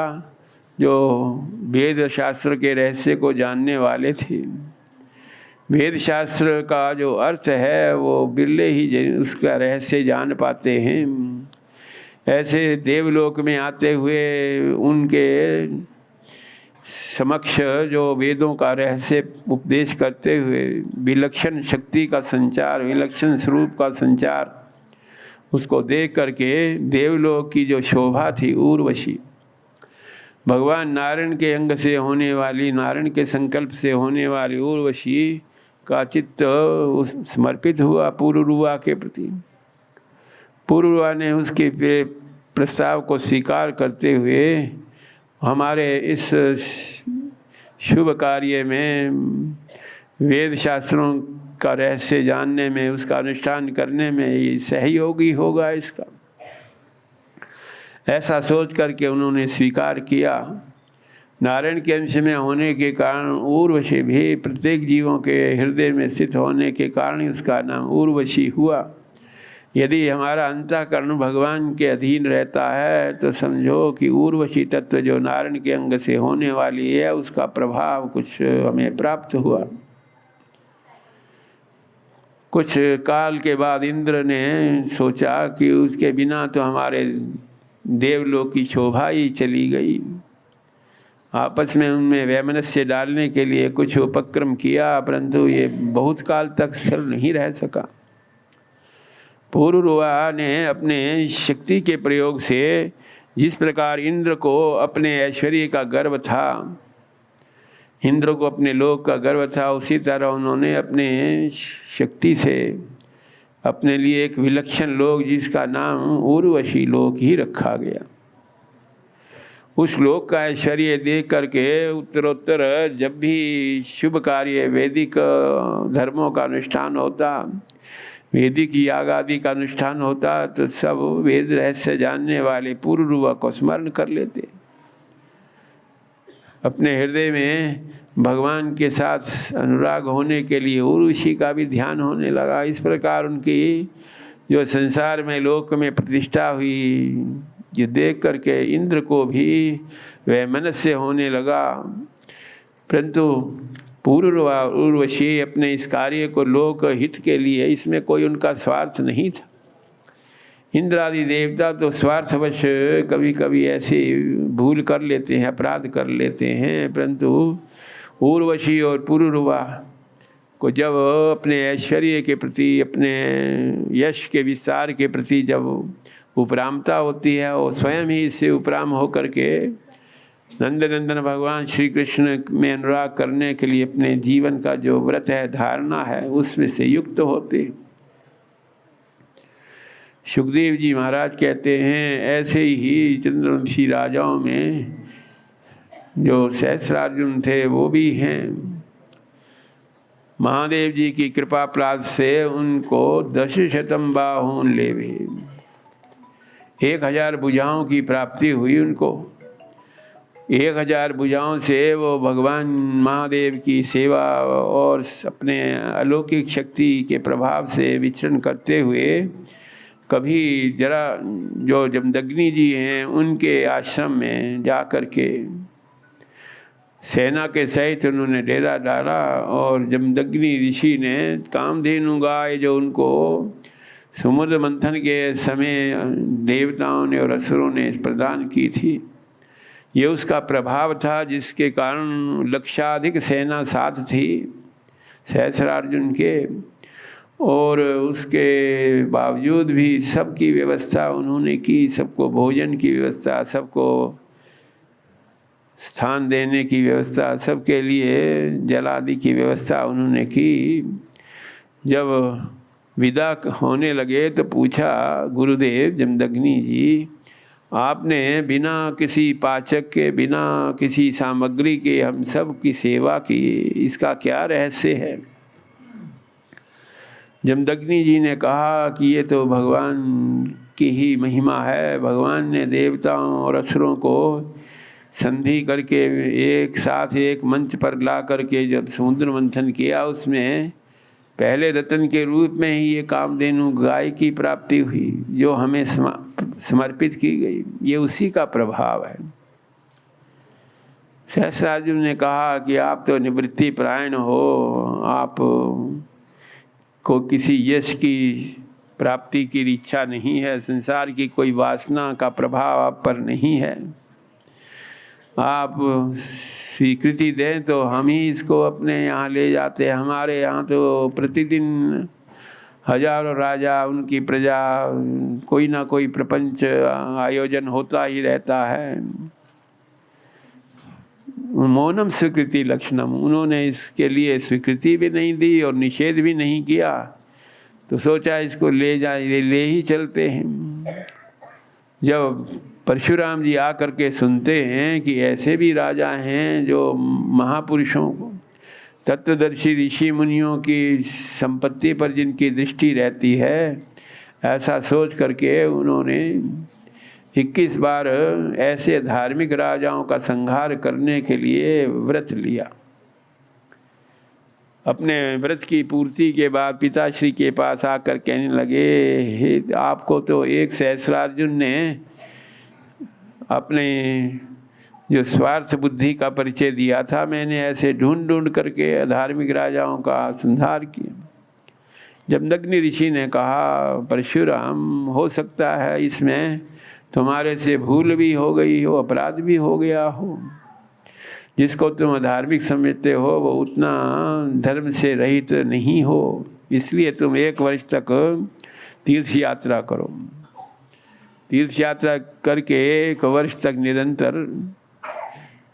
जो वेद शास्त्र के रहस्य को जानने वाले थे। वेद शास्त्र का जो अर्थ है वो बिरले ही उसका रहस्य जान पाते हैं। ऐसे देवलोक में आते हुए उनके समक्ष जो वेदों का रहस्य उपदेश करते हुए विलक्षण शक्ति का संचार, विलक्षण स्वरूप का संचार, उसको देख करके देवलोक की जो शोभा थी उर्वशी, भगवान नारायण के अंग से होने वाली, नारायण के संकल्प से होने वाली उर्वशी का चित्त समर्पित हुआ पुरुरुवा के प्रति। पुरुरुवा ने उसके प्रस्ताव को स्वीकार करते हुए हमारे इस शुभ कार्य में, वेद शास्त्रों का रहस्य जानने में, उसका अनुष्ठान करने में ये सहयोगी होगा इसका, ऐसा सोच करके उन्होंने स्वीकार किया। नारायण के अंश में होने के कारण उर्वशी भी प्रत्येक जीवों के हृदय में स्थित होने के कारण ही उसका नाम उर्वशी हुआ। यदि हमारा अंतःकरण भगवान के अधीन रहता है तो समझो कि उर्वशी तत्व जो नारायण के अंग से होने वाली है, उसका प्रभाव कुछ हमें प्राप्त हुआ। कुछ काल के बाद इंद्र ने सोचा कि उसके बिना तो हमारे देवलोक की शोभा ही चली गई। आपस में उनमें वैमनस्य डालने के लिए कुछ उपक्रम किया, परंतु ये बहुत काल तक स्थिर नहीं रह सका। पुरुरुवा ने अपने शक्ति के प्रयोग से, जिस प्रकार इंद्र को अपने ऐश्वर्य का गर्व था, इंद्र को अपने लोक का गर्व था, उसी तरह उन्होंने अपने शक्ति से अपने लिए एक विलक्षण लोक जिसका नाम उर्वशी लोक ही रखा गया। उस लोक का ऐश्वर्य देख करके उत्तरोत्तर जब भी शुभ कार्य, वैदिक धर्मों का अनुष्ठान होता, वैदिक याग आदि का अनुष्ठान होता, तो सब वेद रहस्य जानने वाले पुरुरुवा को स्मरण कर लेते। अपने हृदय में भगवान के साथ अनुराग होने के लिए उर्वशी का भी ध्यान होने लगा। इस प्रकार उनकी जो संसार में लोक में प्रतिष्ठा हुई, ये देख करके इंद्र को भी वैमनस्य होने लगा। परंतु पुरुरुवा उर्वशी अपने इस कार्य को लोक हित के लिए, इसमें कोई उनका स्वार्थ नहीं था। इंद्र आदि देवता तो स्वार्थवश कभी कभी ऐसे भूल कर लेते हैं, अपराध कर लेते हैं, परंतु उर्वशी और पुरुरुवा को जब अपने ऐश्वर्य के प्रति, अपने यश के विस्तार के प्रति जब उपरामता होती है, वो स्वयं ही इससे उपराम होकर के नंदनंदन भगवान श्री कृष्ण में अनुराग करने के लिए अपने जीवन का जो व्रत है, धारणा है, उसमें से युक्त होते। सुखदेव जी महाराज कहते हैं, ऐसे ही चंद्रवंशी राजाओं में जो सहस्रार्जुन थे वो भी हैं। महादेव जी की कृपा प्राप्त से उनको 10,000 बाहून लेवे, 1000 भुजाओं की प्राप्ति हुई उनको। 1000 भुजाओं से वो भगवान महादेव की सेवा और अपने अलौकिक शक्ति के प्रभाव से विचरण करते हुए कभी जरा जो जमदग्नि जी हैं उनके आश्रम में जा कर के सेना के सहित उन्होंने डेरा डाला, और जमदग्नि ऋषि ने कामधेनु गाय जो उनको समुद्र मंथन के समय देवताओं ने और असुरों ने प्रदान की थी, ये उसका प्रभाव था, जिसके कारण लक्षाधिक सेना साथ थी सहस्रार्जुन के, और उसके बावजूद भी सबकी व्यवस्था उन्होंने की, सबको भोजन की व्यवस्था, सबको स्थान देने की व्यवस्था, सबके लिए जल आदि की व्यवस्था उन्होंने की। जब विदा होने लगे तो पूछा, गुरुदेव जमदग्नि जी, आपने बिना किसी पाचक के, बिना किसी सामग्री के हम सब की सेवा की, इसका क्या रहस्य है? जमदग्नि जी ने कहा कि ये तो भगवान की ही महिमा है। भगवान ने देवताओं और असुरों को संधि करके एक साथ एक मंच पर ला करके जब समुद्र मंथन किया, उसमें पहले रतन के रूप में ही ये कामधेनु गाय की प्राप्ति हुई, जो हमें समर्पित की गई। ये उसी का प्रभाव है। सहस्रार्जुन ने कहा कि आप तो निवृत्ति परायण हो, आप को किसी यश की प्राप्ति की इच्छा नहीं है, संसार की कोई वासना का प्रभाव आप पर नहीं है। आप स्वीकृति दें तो हम ही इसको अपने यहाँ ले जाते हैं। हमारे यहाँ तो प्रतिदिन हजारों राजा, उनकी प्रजा, कोई ना कोई प्रपंच आयोजन होता ही रहता है। मौनम स्वीकृति लक्षणम, उन्होंने इसके लिए स्वीकृति भी नहीं दी और निषेध भी नहीं किया, तो सोचा इसको ले ही चलते हैं। जब परशुराम जी आकर के सुनते हैं कि ऐसे भी राजा हैं जो महापुरुषों को, तत्वदर्शी ऋषि मुनियों की संपत्ति पर जिनकी दृष्टि रहती है, ऐसा सोच करके उन्होंने 21 बार ऐसे धार्मिक राजाओं का संहार करने के लिए व्रत लिया। अपने व्रत की पूर्ति के बाद पिताश्री के पास आकर कहने लगे, हे आपको तो एक सहस्रार्जुन ने अपने जो स्वार्थ बुद्धि का परिचय दिया था, मैंने ऐसे ढूंढ ढूंढ करके धार्मिक राजाओं का संहार किया। जमदग्नि ऋषि ने कहा, परशुराम हो सकता है इसमें तुम्हारे से भूल भी हो गई हो, अपराध भी हो गया हो। जिसको तुम धार्मिक समझते हो वो उतना धर्म से रहित नहीं हो, इसलिए तुम 1 वर्ष तक तीर्थ यात्रा करो। तीर्थ यात्रा करके 1 वर्ष तक निरंतर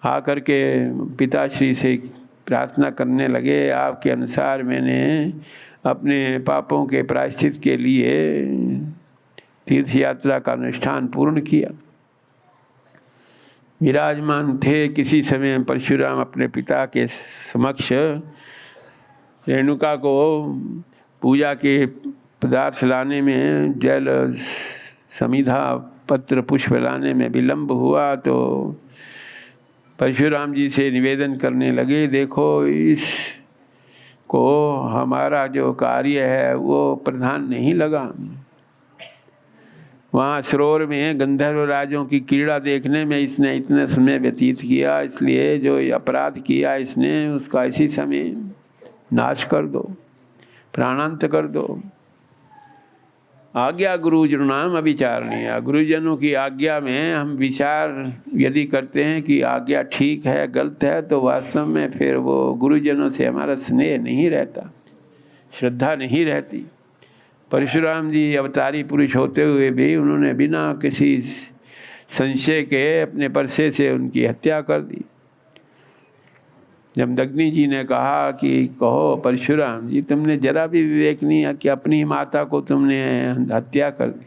आकर के पिताश्री से प्रार्थना करने लगे, आपके अनुसार मैंने अपने पापों के प्रायश्चित के लिए तीर्थ यात्रा का अनुष्ठान पूर्ण किया। विराजमान थे। किसी समय परशुराम अपने पिता के समक्ष रेणुका को पूजा के पदार्थ लाने में, जल, समिधा, पत्र, पुष्प लाने में विलंब हुआ तो परशुराम जी से निवेदन करने लगे, देखो इसको हमारा जो कार्य है वो प्रधान नहीं लगा। वहाँ सरोवर में गंधर्व राजों की क्रीड़ा देखने में इसने इतना समय व्यतीत किया, इसलिए जो अपराध किया इसने उसका इसी समय नाश कर दो, प्राणांत कर दो। आज्ञा गुरुजनाम अविचारणीय, गुरुजनों की आज्ञा में हम विचार यदि करते हैं कि आज्ञा ठीक है गलत है, तो वास्तव में फिर वो गुरुजनों से हमारा स्नेह नहीं रहता, श्रद्धा नहीं रहती। परशुराम जी अवतारी पुरुष होते हुए भी उन्होंने बिना किसी संशय के अपने परसे से उनकी हत्या कर दी। जमदग्नि जी ने कहा कि कहो परशुराम जी, तुमने जरा भी विवेक नहीं है कि अपनी माता को तुमने हत्या कर दी,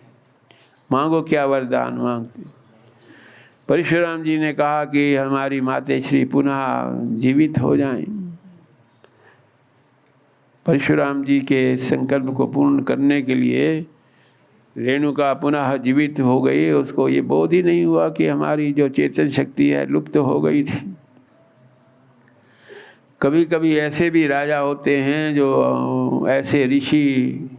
मांगो क्या वरदान मांगते। परशुराम जी ने कहा कि हमारी मातेश्री पुनः जीवित हो जाएं। परशुराम जी के संकल्प को पूर्ण करने के लिए रेणुका पुनः जीवित हो गई। उसको ये बोध ही नहीं हुआ कि हमारी जो चेतन शक्ति है लुप्त हो गई थी। कभी कभी ऐसे भी राजा होते हैं जो ऐसे ऋषि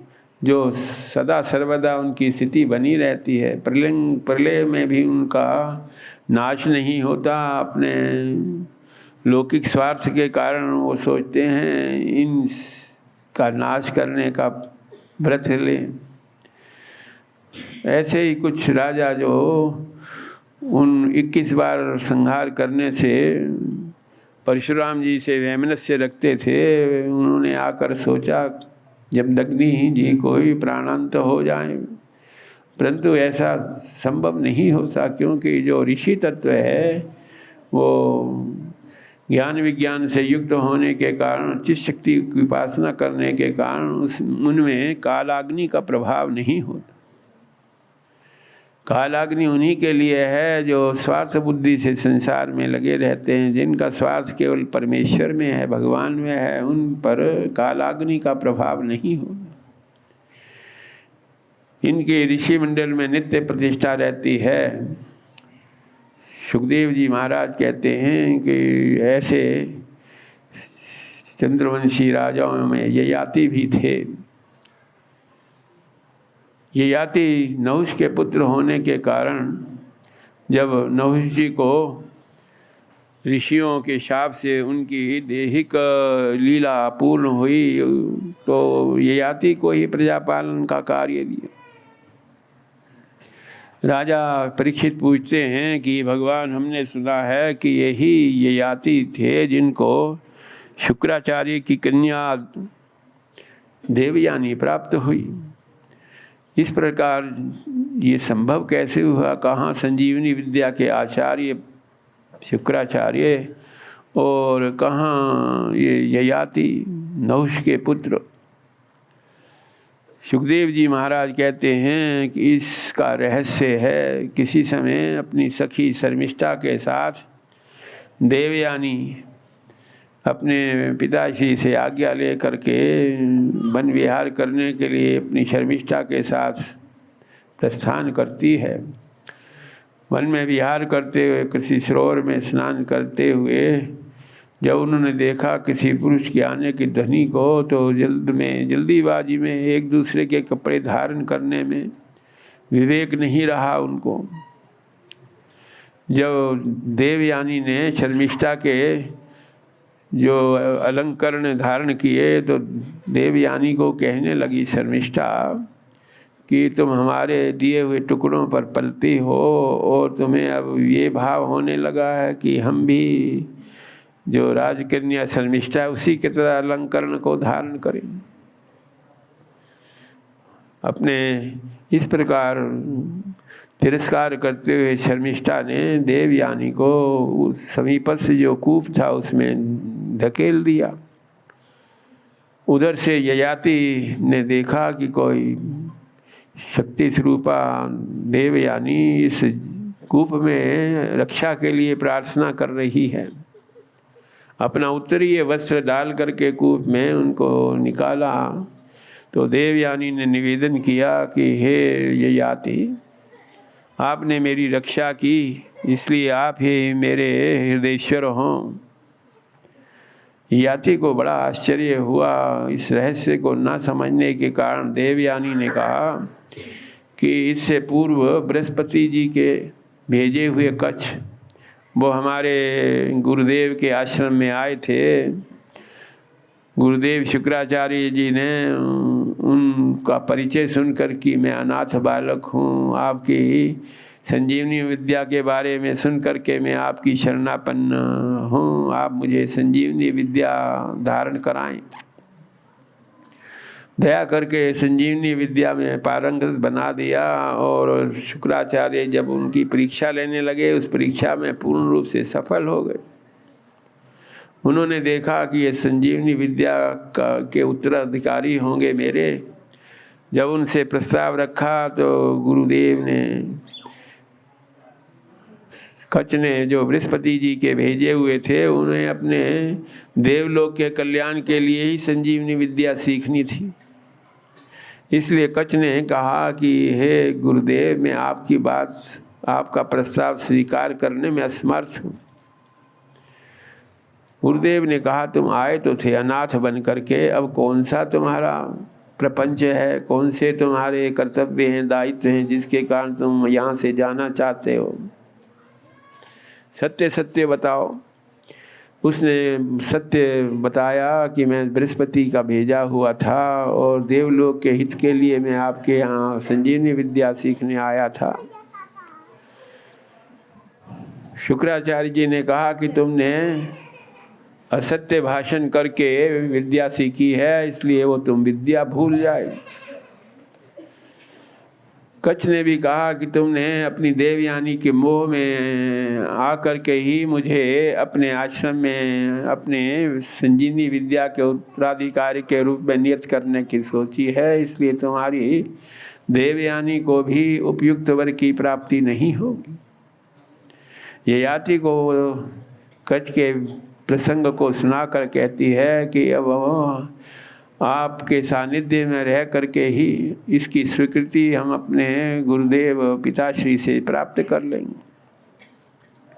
जो सदा सर्वदा उनकी स्थिति बनी रहती है, प्रलय में भी उनका नाश नहीं होता। अपने लौकिक स्वार्थ के कारण वो सोचते हैं इन का नाश करने का व्रत लें। ऐसे ही कुछ राजा जो उन 21 बार संहार करने से परशुराम जी से वैमनस्य रखते थे। उन्होंने आकर सोचा जब दग्नि जी कोई प्राणांत हो जाए, परंतु ऐसा संभव नहीं होता, क्योंकि जो ऋषि तत्व है वो ज्ञान विज्ञान से युक्त होने के कारण, चित्त शक्ति की उपासना करने के कारण उनमें कालाग्नि का प्रभाव नहीं होता। कालाग्नि उन्हीं के लिए है जो स्वार्थ बुद्धि से संसार में लगे रहते हैं। जिनका स्वार्थ केवल परमेश्वर में है, भगवान में है, उन पर कालाग्नि का प्रभाव नहीं होगा। इनके ऋषि मंडल में नित्य प्रतिष्ठा रहती है। सुखदेव जी महाराज कहते हैं कि ऐसे चंद्रवंशी राजाओं में ययाति भी थे। ययाति नहुष के पुत्र होने के कारण जब नहुष जी को ऋषियों के शाप से उनकी दैहिक लीला पूर्ण हुई तो ययाति को ही प्रजापालन का कार्य दिया। राजा परीक्षित पूछते हैं कि भगवान, हमने सुना है कि यही ययाति थे जिनको शुक्राचार्य की कन्या देवयानी प्राप्त हुई। इस प्रकार ये संभव कैसे हुआ? कहाँ संजीवनी विद्या के आचार्य शुक्राचार्य और कहाँ ये ययाति नहुष के पुत्र? सुखदेव जी महाराज कहते हैं कि इसका रहस्य है, किसी समय अपनी सखी शर्मिष्ठा के साथ देवयानी अपने पिताश्री से आज्ञा ले करके वन विहार करने के लिए अपनी शर्मिष्ठा के साथ प्रस्थान करती है। वन में विहार करते हुए, किसी सरोवर में स्नान करते हुए जब उन्होंने देखा किसी पुरुष के आने की ध्वनि को, तो जल्दीबाजी में एक दूसरे के कपड़े धारण करने में विवेक नहीं रहा उनको। जब देवयानी ने शर्मिष्ठा के जो अलंकरण धारण किए तो देवयानी को कहने लगी शर्मिष्ठा कि तुम हमारे दिए हुए टुकड़ों पर पलती हो और तुम्हें अब ये भाव होने लगा है कि हम भी जो राजकन्या शर्मिष्ठा है उसी के तरह अलंकरण को धारण करें। अपने इस प्रकार तिरस्कार करते हुए शर्मिष्ठा ने देवयानी को उस समीपस्थ जो कूप था उसमें धकेल दिया। उधर से ययाति ने देखा कि कोई शक्ति स्वरूपा देवयानी इस कूप में रक्षा के लिए प्रार्थना कर रही है। अपना उत्तरीय वस्त्र डाल करके कूप में उनको निकाला तो देवयानी ने निवेदन किया कि हे ययाति, आपने मेरी रक्षा की, इसलिए आप ही मेरे हृदयेश्वर हों। ययाति को बड़ा आश्चर्य हुआ। इस रहस्य को न समझने के कारण देवयानी ने कहा कि इससे पूर्व बृहस्पति जी के भेजे हुए कच्छ वो हमारे गुरुदेव के आश्रम में आए थे। गुरुदेव शुक्राचार्य जी ने उनका परिचय सुनकर कि मैं अनाथ बालक हूँ, आपकी संजीवनी विद्या के बारे में सुनकर के मैं आपकी शरणापन्न हूँ, आप मुझे संजीवनी विद्या धारण कराएं। दया करके संजीवनी विद्या में पारंगत बना दिया और शुक्राचार्य जब उनकी परीक्षा लेने लगे उस परीक्षा में पूर्ण रूप से सफल हो गए। उन्होंने देखा कि ये संजीवनी विद्या के उत्तराधिकारी होंगे मेरे। जब उनसे प्रस्ताव रखा तो गुरुदेव ने कच्छ ने जो बृहस्पति जी के भेजे हुए थे उन्हें अपने देवलोक के कल्याण के लिए ही संजीवनी विद्या सीखनी थी। इसलिए कच्छ ने कहा कि हे गुरुदेव, मैं आपकी बात, आपका प्रस्ताव स्वीकार करने में असमर्थ हूँ। गुरुदेव ने कहा तुम आए तो थे अनाथ बन करके, अब कौन सा तुम्हारा प्रपंच है, कौन से तुम्हारे कर्तव्य हैं, दायित्व हैं जिसके कारण तुम यहाँ से जाना चाहते हो? सत्य सत्य बताओ। उसने सत्य बताया कि मैं बृहस्पति का भेजा हुआ था और देवलोक के हित के लिए मैं आपके यहाँ संजीवनी विद्या सीखने आया था। शुक्राचार्य जी ने कहा कि तुमने असत्य भाषण करके विद्या सीखी है, इसलिए वो तुम विद्या भूल जाए। कच्छ ने भी कहा कि तुमने अपनी देवयानी के मोह में आकर के ही मुझे अपने आश्रम में अपने संजीवनी विद्या के उत्तराधिकारी के रूप में नियत करने की सोची है, इसलिए तुम्हारी देवयानी को भी उपयुक्त वर की प्राप्ति नहीं होगी। ये याति को कच्छ के प्रसंग को सुनाकर कहती है कि अब आपके सानिध्य में रह करके ही इसकी स्वीकृति हम अपने गुरुदेव पिताश्री से प्राप्त कर लेंगे।